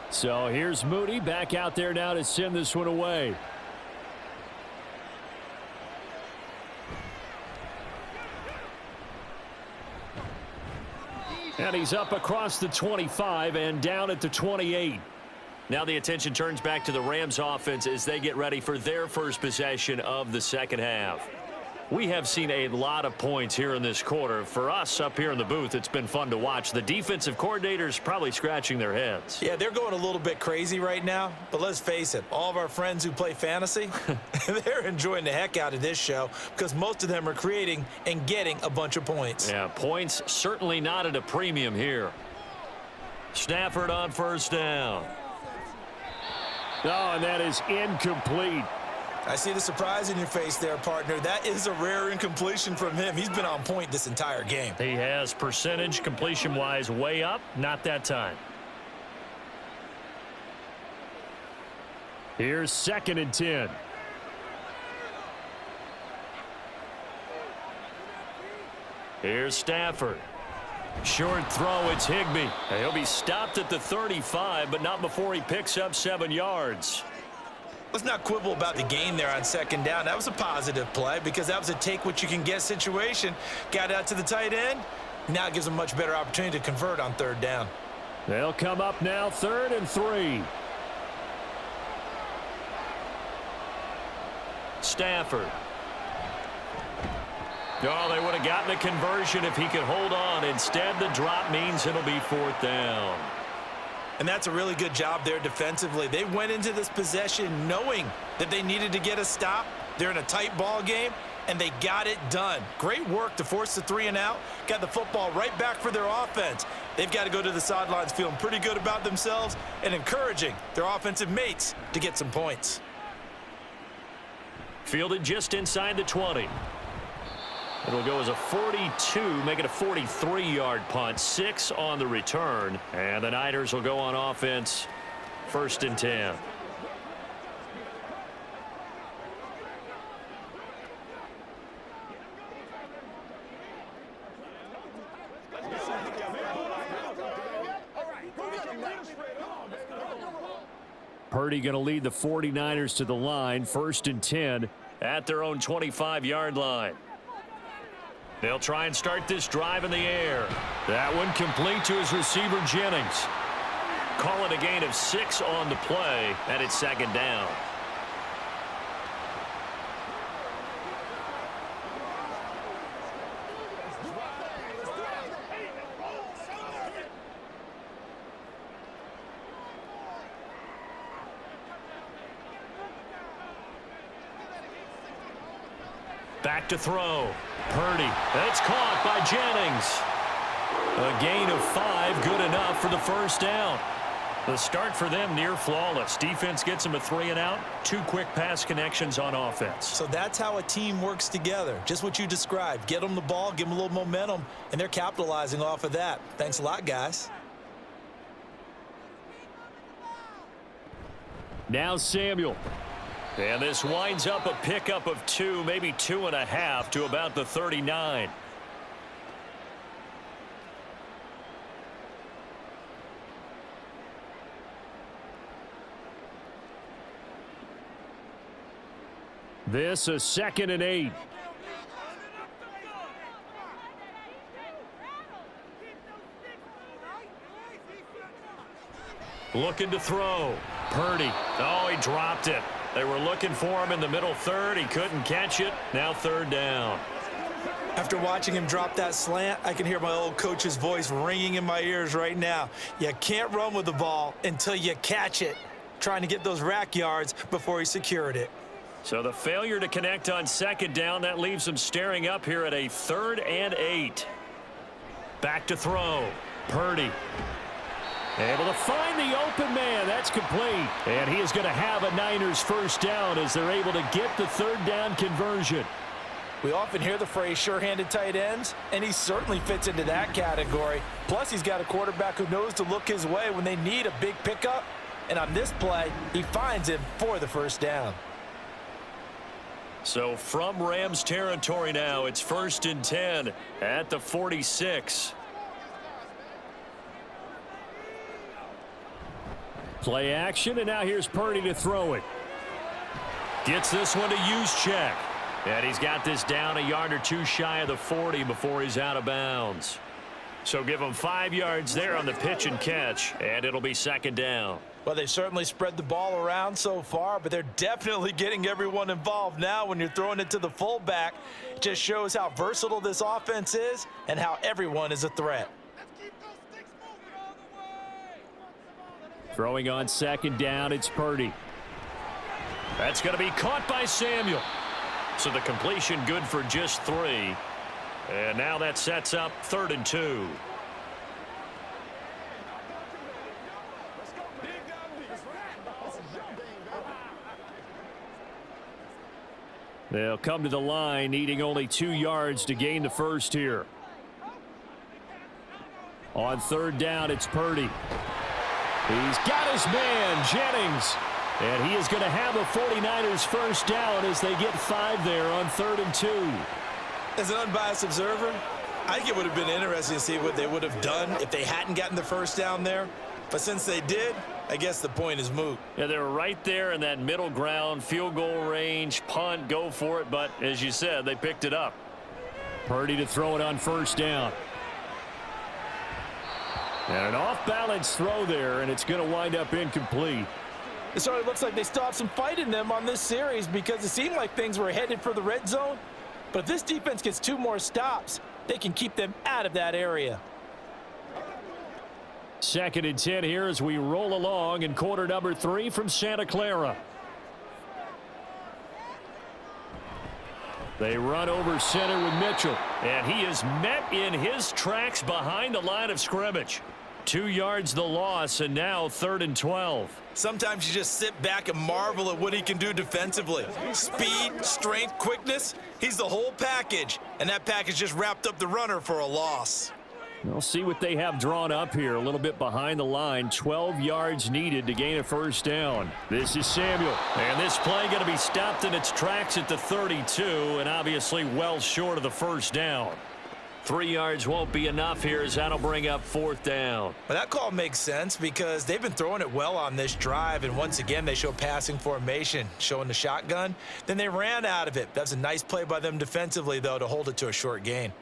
So here's Moody back out there now to send this one away. And he's up across the 25 and down at the 28. Now the attention turns back to the Rams offense as they get ready for their first possession of the second half. We have seen a lot of points here in this quarter. For us up here in the booth, it's been fun to watch. The defensive coordinators probably scratching their heads. Yeah, they're going a little bit crazy right now, but let's face it, all of our friends who play fantasy, they're enjoying the heck out of this show because most of them are creating and getting a bunch of points. Yeah, points certainly not at a premium here. Stafford on first down. Oh, and that is incomplete. I see the surprise in your face there, partner. That is a rare incompletion from him. He's been on point this entire game. He has percentage completion-wise way up. Not that time. Here's 2nd and 10. Here's Stafford. Short throw, it's Higbee. He'll be stopped at the 35, but not before he picks up 7 yards. Let's not quibble about the gain there on 2nd down. That was a positive play because that was a take-what-you-can-get situation. Got out to the tight end. Now it gives them a much better opportunity to convert on 3rd down. They'll come up now 3rd and 3. Stafford. Oh, they would have gotten a conversion if he could hold on. Instead, the drop means it'll be 4th down. And that's a really good job there defensively. They went into this possession knowing that they needed to get a stop. They're in a tight ball game, and they got it done. Great work to force the 3 and out. Got the football right back for their offense. They've got to go to the sidelines feeling pretty good about themselves and encouraging their offensive mates to get some points. Fielded just inside the 20. It'll go as a 42, make it a 43-yard punt. 6 on the return. And the Niners will go on offense. 1st and 10. Purdy going to lead the 49ers to the line. 1st and 10 at their own 25-yard line. They'll try and start this drive in the air. That one complete to his receiver, Jennings. Call it a gain of 6 on the play, and it's 2nd down. Back to throw. Purdy. It's caught by Jennings. A gain of 5, good enough for the 1st down. The start for them near flawless. Defense gets them a 3 and out. 2 quick pass connections on offense. So that's how a team works together. Just what you described. Get them the ball, give them a little momentum, and they're capitalizing off of that. Thanks a lot, guys. Now Samuel. And this winds up a pickup of 2, maybe 2.5 to about the 39. This a 2nd and 8. Looking to throw. Purdy. Oh, he dropped it. They were looking for him in the middle 3rd. He couldn't catch it. Now 3rd down. After watching him drop that slant, I can hear my old coach's voice ringing in my ears right now. You can't run with the ball until you catch it. Trying to get those rack yards before he secured it. So the failure to connect on 2nd down, that leaves him staring up here at a 3rd and 8. Back to throw. Purdy. Able to find the open man. That's complete. And he is going to have a Niners 1st down as they're able to get the 3rd down conversion. We often hear the phrase sure-handed tight ends, and he certainly fits into that category. Plus, he's got a quarterback who knows to look his way when they need a big pickup. And on this play, he finds him for the 1st down. So from Rams territory now, it's 1st and 10 at the 46. Play action, and now here's Purdy to throw it. Gets this one to Juszczyk. And he's got this down a yard or 2 shy of the 40 before he's out of bounds. So give them 5 yards there on the pitch and catch, and it'll be second down. Well, they've certainly spread the ball around so far, but they're definitely getting everyone involved now when you're throwing it to the fullback. It just shows how versatile this offense is and how everyone is a threat. Throwing on second down, it's Purdy. That's going to be caught by Samuel. So the completion good for just 3. And now that sets up 3rd and 2. They'll come to the line, needing only 2 yards to gain the first here. On 3rd down, it's Purdy. He's got his man, Jennings. And he is going to have a 49ers first down as they get 5 there on 3rd and 2. As an unbiased observer, I think it would have been interesting to see what they would have done if they hadn't gotten the first down there. But since they did, I guess the point is moot. Yeah, they were right there in that middle ground, field goal range, punt, go for it. But as you said, they picked it up. Purdy to throw it on 1st down. And an off-balance throw there, and it's going to wind up incomplete. It certainly looks like they still have some fight in them on this series because it seemed like things were headed for the red zone. But if this defense gets 2 more stops, they can keep them out of that area. 2nd and 10 here as we roll along in quarter number 3 from Santa Clara. They run over center with Mitchell, and he is met in his tracks behind the line of scrimmage. 2 yards the loss, and now 3rd and 12. Sometimes you just sit back and marvel at what he can do defensively. Speed, strength, quickness, he's the whole package. And that package just wrapped up the runner for a loss. We'll see what they have drawn up here. A little bit behind the line. 12 yards needed to gain a first down. This is Samuel. And this play going to be stopped in its tracks at the 32, and obviously well short of the first down. 3 yards won't be enough here as that'll bring up 4th down. But that call makes sense because they've been throwing it well on this drive, and once again they show passing formation, showing the shotgun. Then they ran out of it. That's a nice play by them defensively, though, to hold it to a short gain.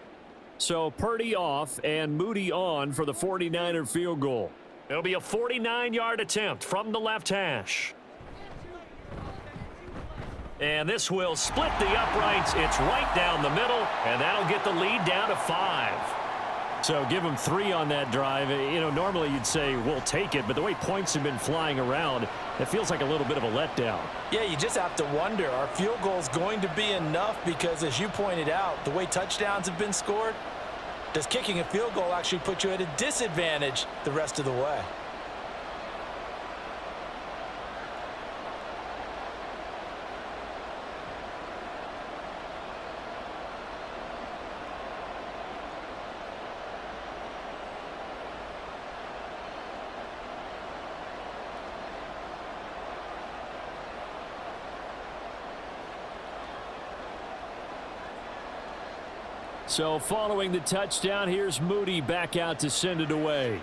So Purdy off and Moody on for the 49er field goal. It'll be a 49-yard attempt from the left hash. And this will split the uprights. It's right down the middle, and that'll get the lead down to 5. So give them 3 on that drive. You know, normally you'd say, we'll take it, but the way points have been flying around, it feels like a little bit of a letdown. Yeah, you just have to wonder, are field goals going to be enough? Because as you pointed out, the way touchdowns have been scored, does kicking a field goal actually put you at a disadvantage the rest of the way? So following the touchdown, here's Moody back out to send it away.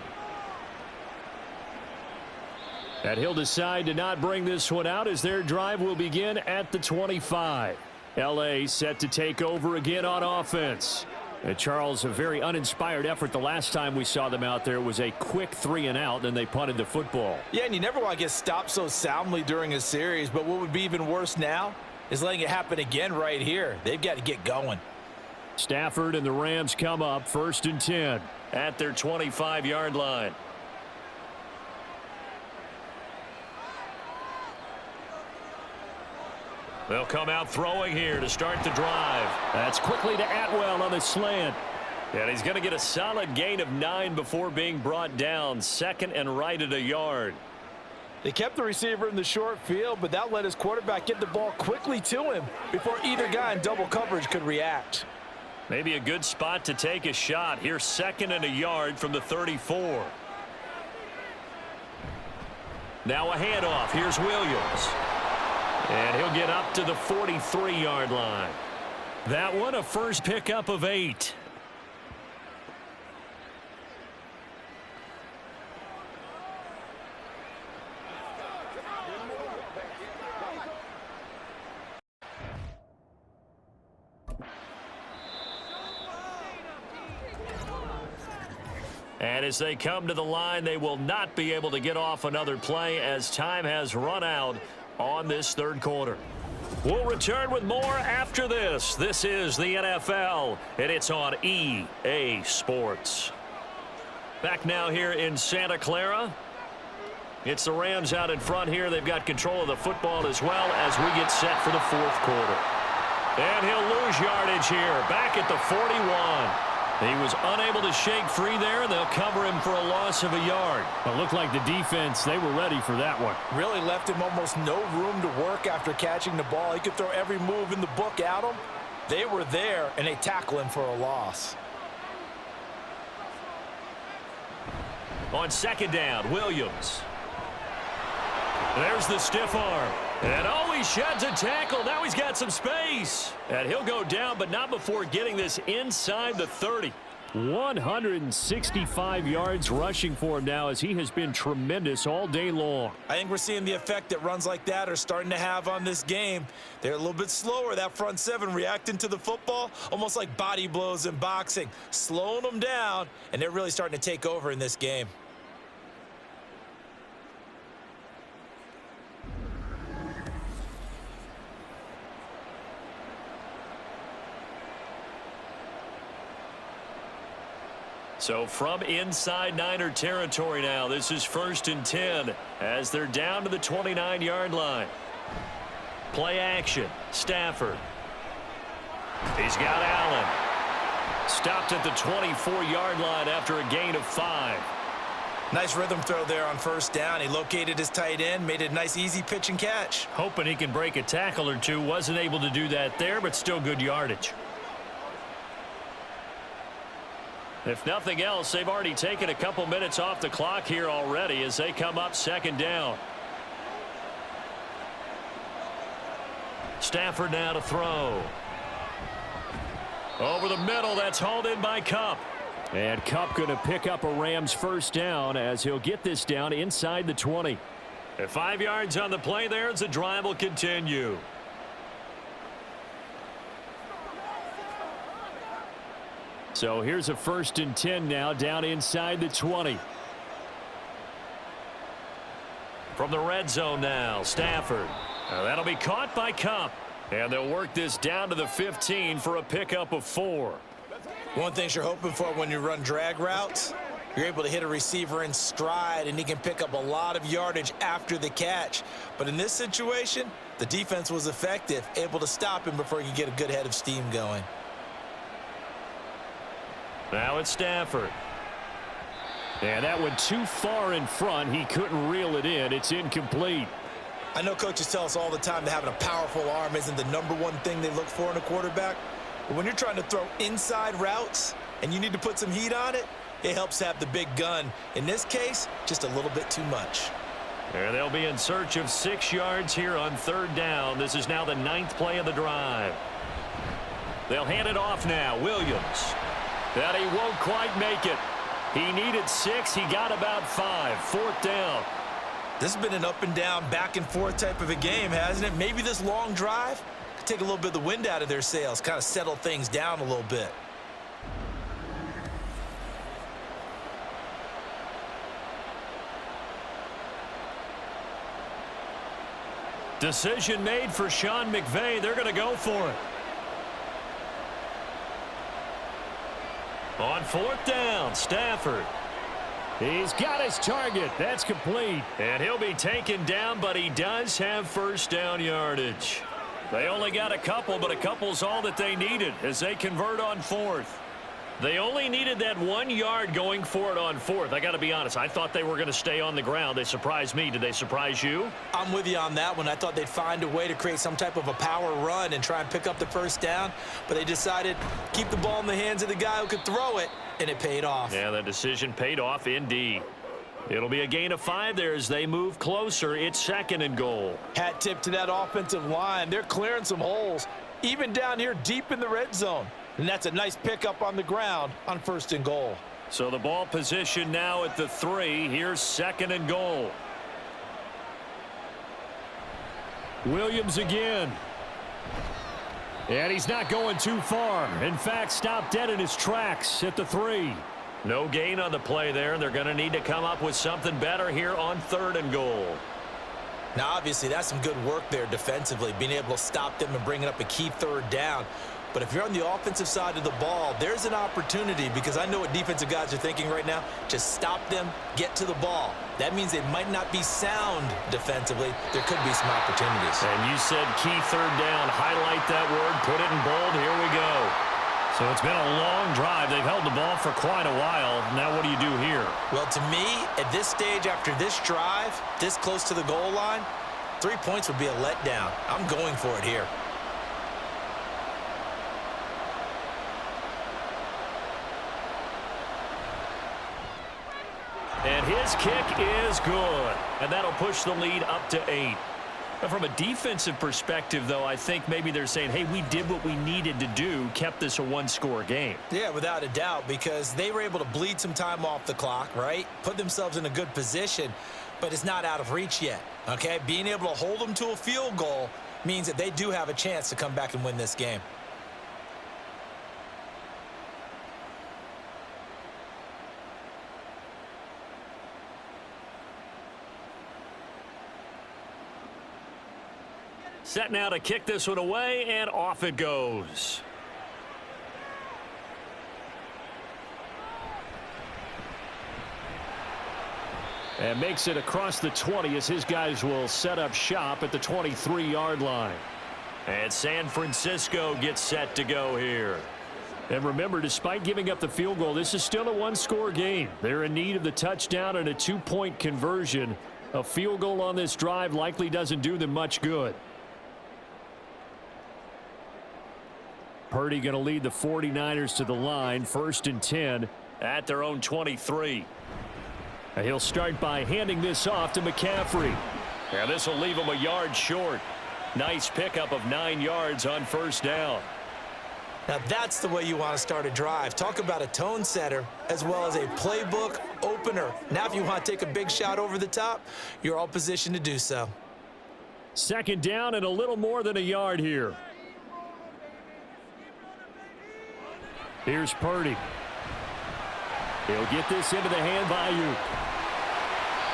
And he'll decide to not bring this one out as their drive will begin at the 25. L.A. set to take over again on offense. And Charles, a very uninspired effort. The last time we saw them out there was a quick 3 and out, then they punted the football. Yeah, and you never want to get stopped so soundly during a series, but what would be even worse now is letting it happen again right here. They've got to get going. Stafford and the Rams come up 1st and 10 at their 25-yard line. They'll come out throwing here to start the drive. That's quickly to Atwell on the slant. And he's going to get a solid gain of 9 before being brought down. 2nd and right at a yard. They kept the receiver in the short field, but that let his quarterback get the ball quickly to him before either guy in double coverage could react. Maybe a good spot to take a shot. Here's 2nd and a yard from the 34. Now a handoff. Here's Williams. And he'll get up to the 43-yard line. That one a first pickup of 8. as they come to the line, they will not be able to get off another play as time has run out on this third quarter. We'll return with more after this. This is the NFL, and it's on EA Sports. Back now here in Santa Clara. It's the Rams out in front here. They've got control of the football as well as we get set for the fourth quarter. And he'll lose yardage here, back at the 41. He was unable to shake free there, and they'll cover him for a loss of a yard. It looked like the defense, they were ready for that one. Really left him almost no room to work after catching the ball. He could throw every move in the book at him. They were there, and they tackle him for a loss. On second down, Williams. There's the stiff arm. And oh, he sheds a tackle. Now he's got some space. And he'll go down, but not before getting this inside the 30. 165 yards rushing for him now as he has been tremendous all day long. I think we're seeing the effect that runs like that are starting to have on this game. They're a little bit slower, that front seven, reacting to the football, almost like body blows in boxing, slowing them down, and they're really starting to take over in this game. So from inside Niner territory now, this is 1st and 10 as they're down to the 29-yard line. Play action. Stafford. He's got Allen. Stopped at the 24-yard line after a gain of 5. Nice rhythm throw there on first down. He located his tight end, made it a nice easy pitch and catch. Hoping he can break a tackle or two. Wasn't able to do that there, but still good yardage. If nothing else, they've already taken a couple minutes off the clock here already as they come up second down. Stafford now to throw. Over the middle, that's hauled in by Kupp. And Kupp going to pick up a Rams first down as he'll get this down inside the 20. At 5 yards on the play there as the drive will continue. So here's a 1st and 10 now down inside the 20. From the red zone now, Stafford. That'll be caught by Kupp. And they'll work this down to the 15 for a pickup of 4. One thing you're hoping for when you run drag routes, you're able to hit a receiver in stride, and he can pick up a lot of yardage after the catch. But in this situation, the defense was effective, able to stop him before he could get a good head of steam going. Now it's Stafford. And that went too far in front. He couldn't reel it in. It's incomplete. I know coaches tell us all the time that having a powerful arm isn't the #1 thing they look for in a quarterback. But when you're trying to throw inside routes and you need to put some heat on it, it helps have the big gun. In this case, just a little bit too much. And they'll be in search of 6 yards here on 3rd down. This is now the 9th play of the drive. They'll hand it off now. Williams. That he won't quite make it. He needed 6. He got about 5. 4th down. This has been an up and down, back and forth type of a game, hasn't it? Maybe this long drive could take a little bit of the wind out of their sails, kind of settle things down a little bit. Decision made for Sean McVay. They're going to go for it. On 4th down, Stafford. He's got his target. That's complete. And he'll be taken down, but he does have first down yardage. They only got a couple, but a couple's all that they needed as they convert on 4th. They only needed that 1 yard going for it on 4th. I got to be honest. I thought they were going to stay on the ground. They surprised me. Did they surprise you? I'm with you on that one. I thought they'd find a way to create some type of a power run and try and pick up the first down, but they decided keep the ball in the hands of the guy who could throw it, and it paid off. Yeah, the decision paid off indeed. It'll be a gain of 5 there as they move closer. It's 2nd and goal. Hat tip to that offensive line. They're clearing some holes, even down here deep in the red zone. And that's a nice pickup on the ground on 1st and goal. So the ball position now at the 3. Here's 2nd and goal. Williams again. And he's not going too far. In fact, stopped dead in his tracks at the 3. No gain on the play there. They're going to need to come up with something better here on 3rd and goal. Now, obviously, that's some good work there defensively, being able to stop them and bringing up a key 3rd down. But if you're on the offensive side of the ball, there's an opportunity, because I know what defensive guys are thinking right now. Just stop them, get to the ball. That means they might not be sound defensively. There could be some opportunities. And you said key 3rd down. Highlight that word. Put it in bold. Here we go. So it's been a long drive. They've held the ball for quite a while. Now what do you do here? Well, to me, at this stage after this drive, this close to the goal line, 3 points would be a letdown. I'm going for it here. And his kick is good. And that'll push the lead up to 8. But from a defensive perspective, though, I think maybe they're saying, hey, we did what we needed to do, kept this a 1-score game. Yeah, without a doubt, because they were able to bleed some time off the clock, right? Put themselves in a good position, but it's not out of reach yet, okay? Being able to hold them to a field goal means that they do have a chance to come back and win this game. Set now to kick this one away, and off it goes. And makes it across the 20 as his guys will set up shop at the 23-yard line. And San Francisco gets set to go here. And remember, despite giving up the field goal, this is still a 1-score game. They're in need of the touchdown and a 2-point conversion. A field goal on this drive likely doesn't do them much good. Purdy going to lead the 49ers to the line, 1st and 10 at their own 23. And he'll start by handing this off to McCaffrey. And this will leave him a yard short. Nice pickup of 9 yards on 1st down. Now that's the way you want to start a drive. Talk about a tone setter as well as a playbook opener. Now if you want to take a big shot over the top, you're all positioned to do so. 2nd down and a little more than a yard here. Here's Purdy. He'll get this into the hand of Ayuk.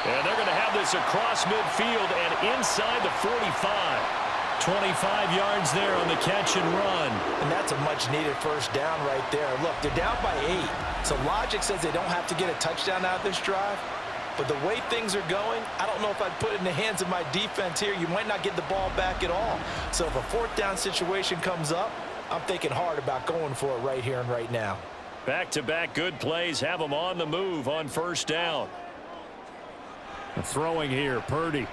And they're going to have this across midfield and inside the 45. 25 yards there on the catch and run. And that's a much-needed 1st down right there. Look, they're down by 8. So logic says they don't have to get a touchdown out of this drive. But the way things are going, I don't know if I'd put it in the hands of my defense here. You might not get the ball back at all. So if a 4th down situation comes up, I'm thinking hard about going for it right here and right now. Back-to-back good plays have them on the move on 1st down. Throwing here, Purdy.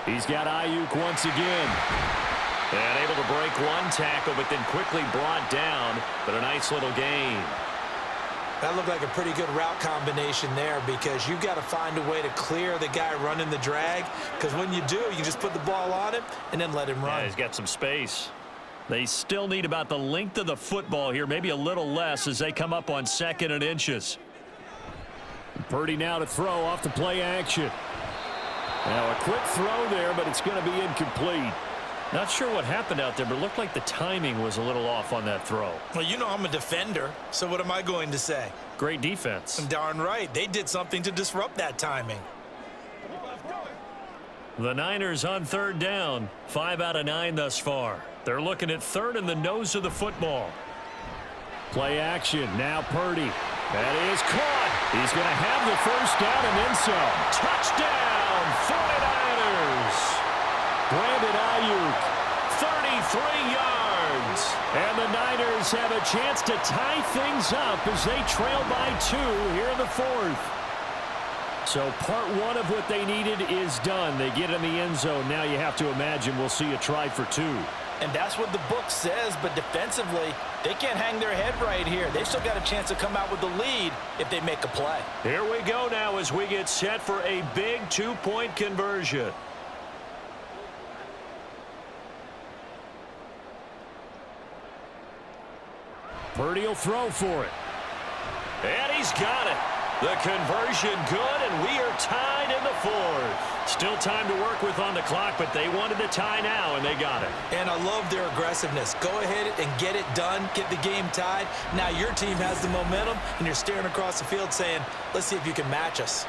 He's got Ayuk once again. And able to break one tackle, but then quickly brought down. But a nice little gain. That looked like a pretty good route combination there, because you've got to find a way to clear the guy running the drag. Because when you do, you just put the ball on him and then let him run. Yeah, he's got some space. They still need about the length of the football here, maybe a little less as they come up on 2nd and inches. Purdy now to throw off the play action. Now a quick throw there, but it's going to be incomplete. Not sure what happened out there, but it looked like the timing was a little off on that throw. Well, you know I'm a defender, so what am I going to say? Great defense. Darn right. They did something to disrupt that timing. The Niners on 3rd down, 5 out of 9 thus far. They're looking at 3rd in the nose of the football. Play action. Now Purdy. That is caught. He's going to have the 1st down and then some. Touchdown, 49ers. Brandon Ayuk, 33 yards. And the Niners have a chance to tie things up as they trail by 2 here in the 4th. So part 1 of what they needed is done. They get in the end zone. Now you have to imagine we'll see a try for 2. And that's what the book says, but defensively, they can't hang their head right here. They've still got a chance to come out with the lead if they make a play. Here we go now as we get set for a big 2-point conversion. Purdy will throw for it. And he's got it. The conversion good, and we are tied in the fourth. Still time to work with on the clock, but they wanted the tie now, and they got it. And I love their aggressiveness. Go ahead and get it done. Get the game tied. Now your team has the momentum, and you're staring across the field saying, let's see if you can match us.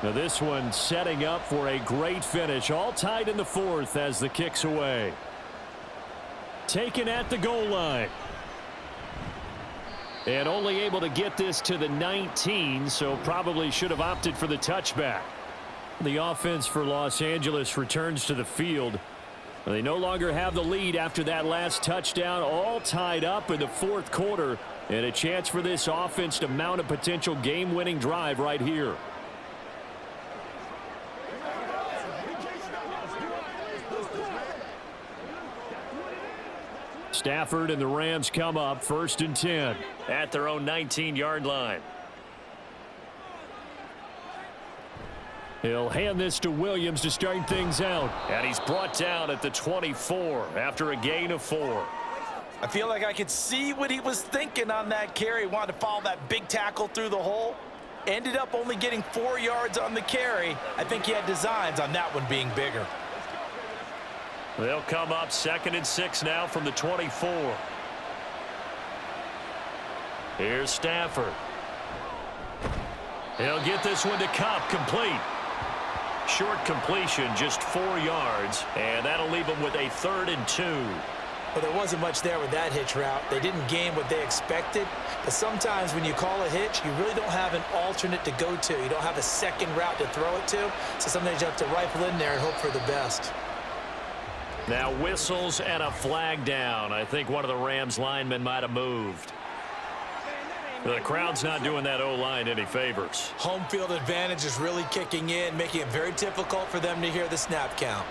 Now this one setting up for a great finish. All tied in the fourth as the kick's away. Taken at the goal line. And only able to get this to the 19, so probably should have opted for the touchback. The offense for Los Angeles returns to the field. They no longer have the lead after that last touchdown. All tied up in the fourth quarter. And a chance for this offense to mount a potential game-winning drive right here. Stafford and the Rams come up 1st and 10 at their own 19-yard line. He'll hand this to Williams to start things out. And he's brought down at the 24 after a gain of 4. I feel like I could see what he was thinking on that carry. Wanted to follow that big tackle through the hole. Ended up only getting 4 yards on the carry. I think he had designs on that one being bigger. They'll come up 2nd and 6 now from the 24. Here's Stafford. He'll get this one to Cup, complete. Short completion, just 4 yards, and that'll leave him with a 3rd and 2. Well, there wasn't much there with that hitch route. They didn't gain what they expected. But sometimes when you call a hitch, you really don't have an alternate to go to. You don't have a second route to throw it to. So sometimes you have to rifle in there and hope for the best. Now whistles and a flag down. I think one of the Rams linemen might have moved. The crowd's not doing that O-line any favors. Home field advantage is really kicking in, making it very difficult for them to hear the snap count.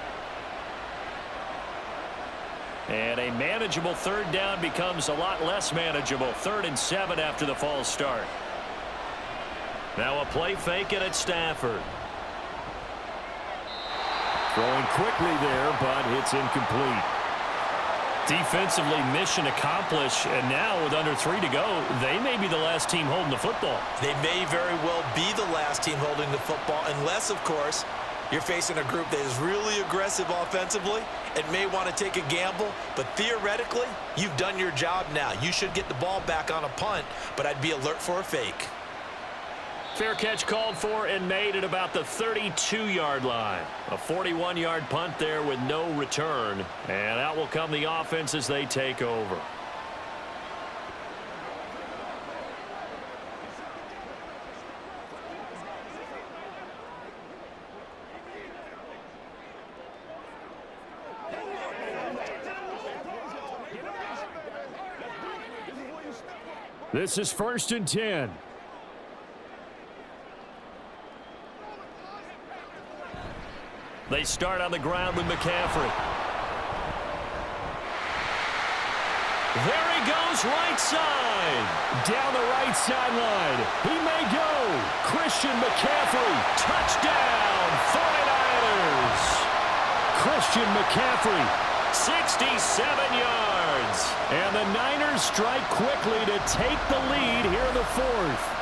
And a manageable 3rd down becomes a lot less manageable. 3rd and 7 after the false start. Now a play fake and it's Stafford. Throwing quickly there, but it's incomplete. Defensively, mission accomplished, and now with under 3 to go, they may be the last team holding the football. They may very well be the last team holding the football, unless, of course, you're facing a group that is really aggressive offensively and may want to take a gamble, but theoretically, you've done your job now. You should get the ball back on a punt, but I'd be alert for a fake. Fair catch called for and made at about the 32-yard line. A 41-yard punt there with no return. And out will come the offense as they take over. This is 1st and 10. They start on the ground with McCaffrey. There he goes, right side. Down the right sideline. He may go. Christian McCaffrey. Touchdown, 49ers. Christian McCaffrey, 67 yards. And the Niners strike quickly to take the lead here in the 4th.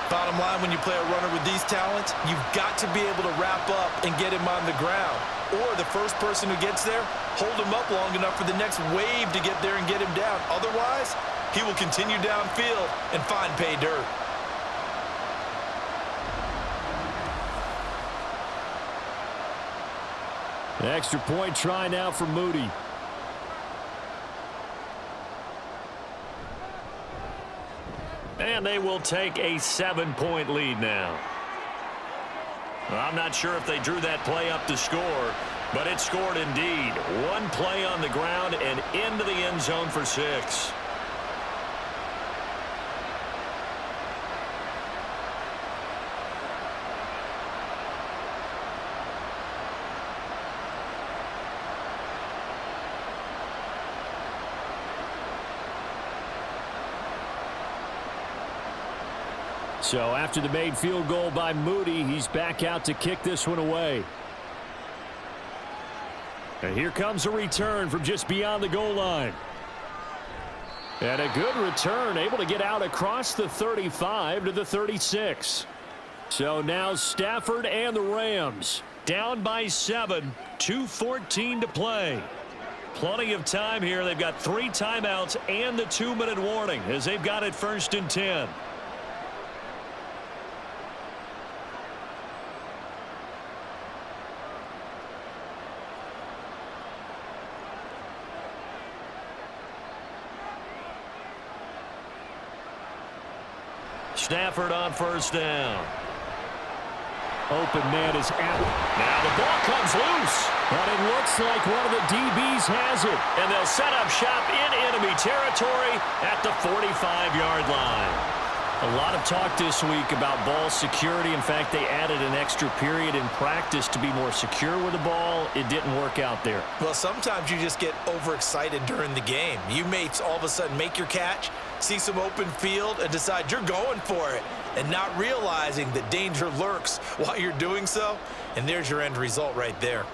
Bottom line, when you play a runner with these talents, you've got to be able to wrap up and get him on the ground. Or the first person who gets there, hold him up long enough for the next wave to get there and get him down. Otherwise, he will continue downfield and find pay dirt. An extra point try now for Moody. And they will take a 7-point lead now. Well, I'm not sure if they drew that play up to score, But it scored indeed. One play on the ground and into the end zone for 6. So after the made field goal by Moody, he's back out to kick this one away. And here comes a return from just beyond the goal line. And a good return, able to get out across the 35 to the 36. So now Stafford and the Rams down by 7, 2:14 to play. Plenty of time here. They've got 3 timeouts and the 2-minute warning as they've got it 1st and 10. Stafford on 1st down. Open man is out. Now the ball comes loose. But it looks like one of the DBs has it. And they'll set up shop in enemy territory at the 45-yard line. A lot of talk this week about ball security. In fact, they added an extra period in practice to be more secure with the ball. It didn't work out there. Well, sometimes you just get overexcited during the game. You may all of a sudden make your catch, see some open field, and decide you're going for it, and not realizing that danger lurks while you're doing so. And there's your end result right there.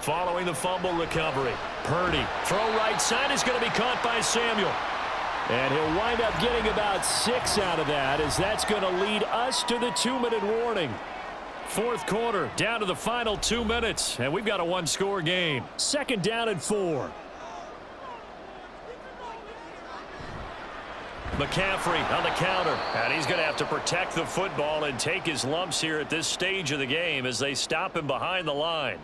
Following the fumble recovery, Purdy. Throw right side is going to be caught by Samuel. And he'll wind up getting about 6 out of that, as that's going to lead us to the 2-minute warning. 4th quarter, down to the final 2 minutes, and we've got a 1-score game. 2nd down and 4. McCaffrey on the counter, and he's going to have to protect the football and take his lumps here at this stage of the game as they stop him behind the line.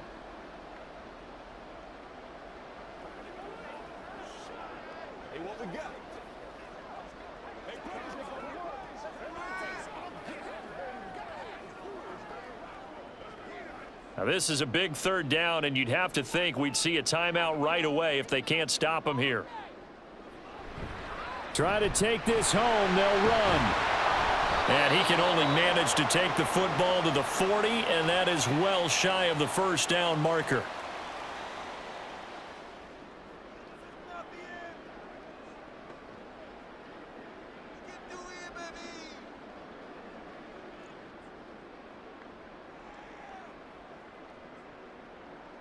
Hey, what we got? Hey, Now this is a big 3rd down, and you'd have to think we'd see a timeout right away if they can't stop him here. Try to take this home. They'll run. And he can only manage to take the football to the 40, and that is well shy of the 1st down marker.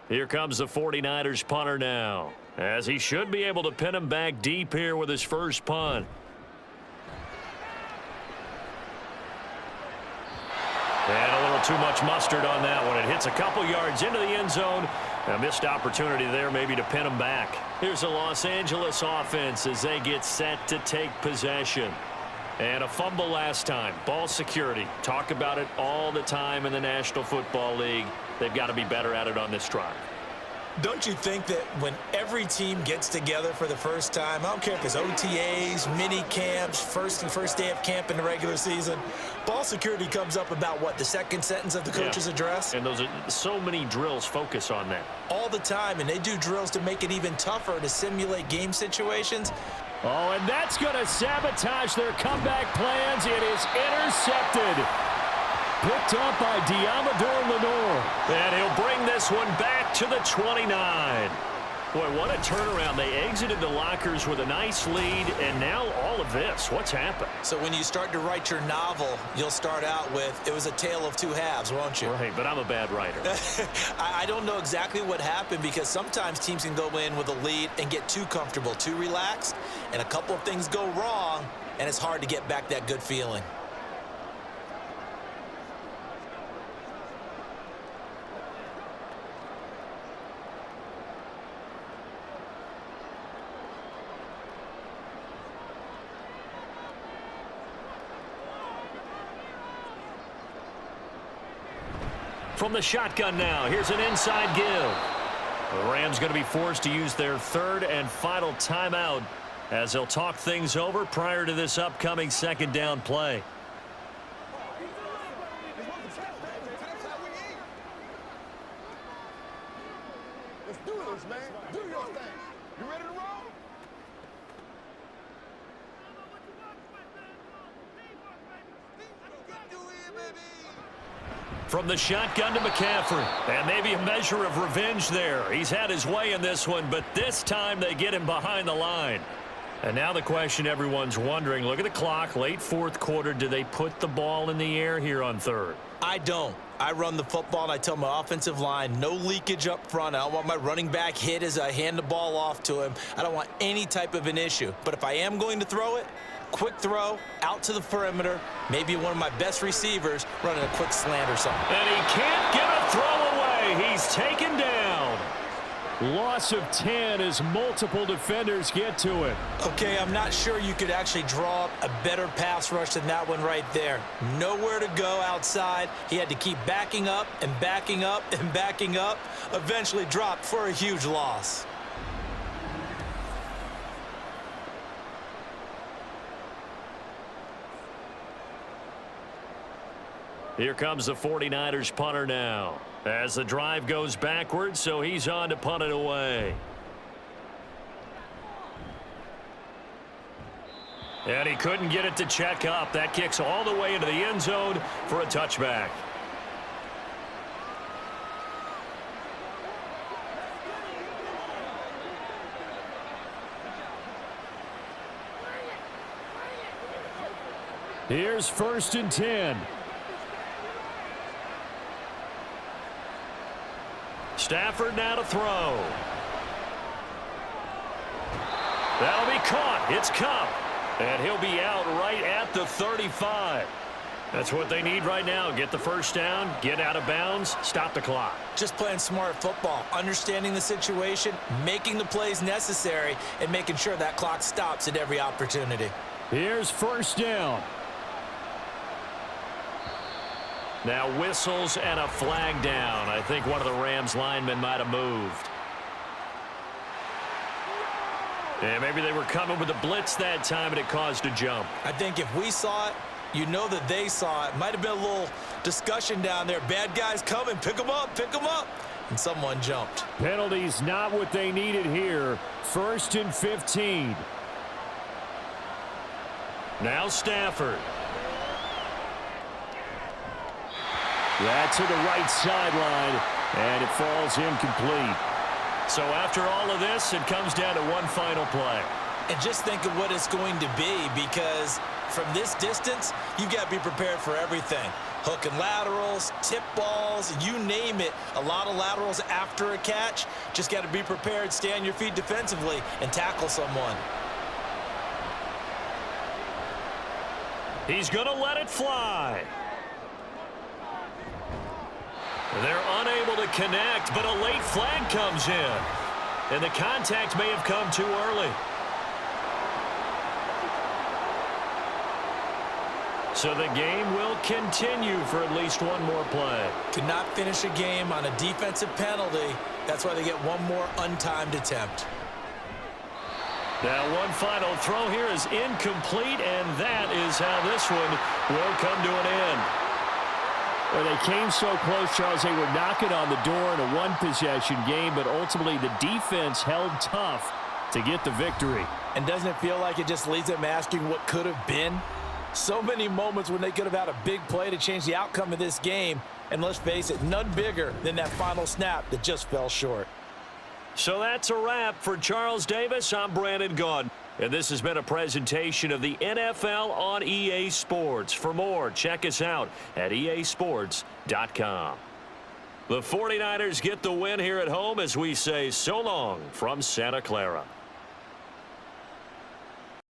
Here comes the 49ers punter now, as he should be able to pin him back deep here with his first punt. And a little too much mustard on that one. It hits a couple yards into the end zone. A missed opportunity there maybe to pin him back. Here's the Los Angeles offense as they get set to take possession. And a fumble last time. Ball security. Talk about it all the time in the National Football League. They've got to be better at it on this drive. Don't you think that when every team gets together for the first time, I don't care if it's OTAs, mini camps, first day of camp in the regular season, ball security comes up about what, the 2nd sentence of the coach's address? And those are so many drills focus on that. All the time, and they do drills to make it even tougher to simulate game situations. Oh, and that's going to sabotage their comeback plans. It is intercepted. Picked up by Diamador Lenore. And he'll bring this one back to the 29. Boy, what a turnaround. They exited the lockers with a nice lead, and now all of this. What's happened? So when you start to write your novel, you'll start out with, it was a tale of 2 halves, won't you? Right, but I'm a bad writer. I don't know exactly what happened, because sometimes teams can go in with a lead and get too comfortable, too relaxed, and a couple of things go wrong, and it's hard to get back that good feeling. From the shotgun now, here's an inside give. The Rams going to be forced to use their third and final timeout as they'll talk things over prior to this upcoming second down play. Let's do this, man. Do your thing. You ready to roll? From the shotgun to McCaffrey. And maybe a measure of revenge there. He's had his way in this one, but this time they get him behind the line. And now the question everyone's wondering, look at the clock, late fourth quarter. Do they put the ball in the air here on third? I don't. I run the football, and I tell my offensive line, no leakage up front. I don't want my running back hit as I hand the ball off to him. I don't want any type of an issue. But if I am going to throw it, quick throw, out to the perimeter, maybe one of my best receivers running a quick slant or something. And he can't get a throw away. He's taken down. Loss of 10 as multiple defenders get to it. Okay, I'm not sure you could actually draw up a better pass rush than that one right there. Nowhere to go outside. He had to keep backing up and backing up and backing up. Eventually dropped for a huge loss. Here comes the 49ers punter now. As the drive goes backwards, so he's on to punt it away. And he couldn't get it to check up. That kicks all the way into the end zone for a touchback. Here's 1st and 10. Stafford now to throw. That'll be caught. It's Cup. And he'll be out right at the 35. That's what they need right now. Get the first down, get out of bounds, stop the clock. Just playing smart football, understanding the situation, making the plays necessary, and making sure that clock stops at every opportunity. Here's 1st down. Now whistles and a flag down. I think one of the Rams linemen might have moved. And maybe they were coming with a blitz that time and it caused a jump. I think if we saw it, you know that they saw it. Might have been a little discussion down there. Bad guys coming. Pick them up. Pick them up. And someone jumped. Penalties not what they needed here. 1st and 15. Now Stafford. That's to the right sideline, and it falls incomplete. So after all of this, it comes down to one final play. And just think of what it's going to be, because from this distance, you've got to be prepared for everything. Hook and laterals, tip balls, you name it. A lot of laterals after a catch. Just got to be prepared, stay on your feet defensively, and tackle someone. He's going to let it fly. They're unable to connect, but a late flag comes in. And the contact may have come too early. So the game will continue for at least one more play. Could not finish a game on a defensive penalty. That's why they get one more untimed attempt. Now one final throw here is incomplete, and that is how this one will come to an end. Well, they came so close, Charles. They were knocking on the door in a one-possession game, but ultimately the defense held tough to get the victory. And doesn't it feel like it just leaves them asking what could have been? So many moments when they could have had a big play to change the outcome of this game. And let's face it, none bigger than that final snap that just fell short. So that's a wrap for Charles Davis. I'm Brandon Gaudin. And this has been a presentation of the NFL on EA Sports. For more, check us out at easports.com. The 49ers get the win here at home as we say so long from Santa Clara.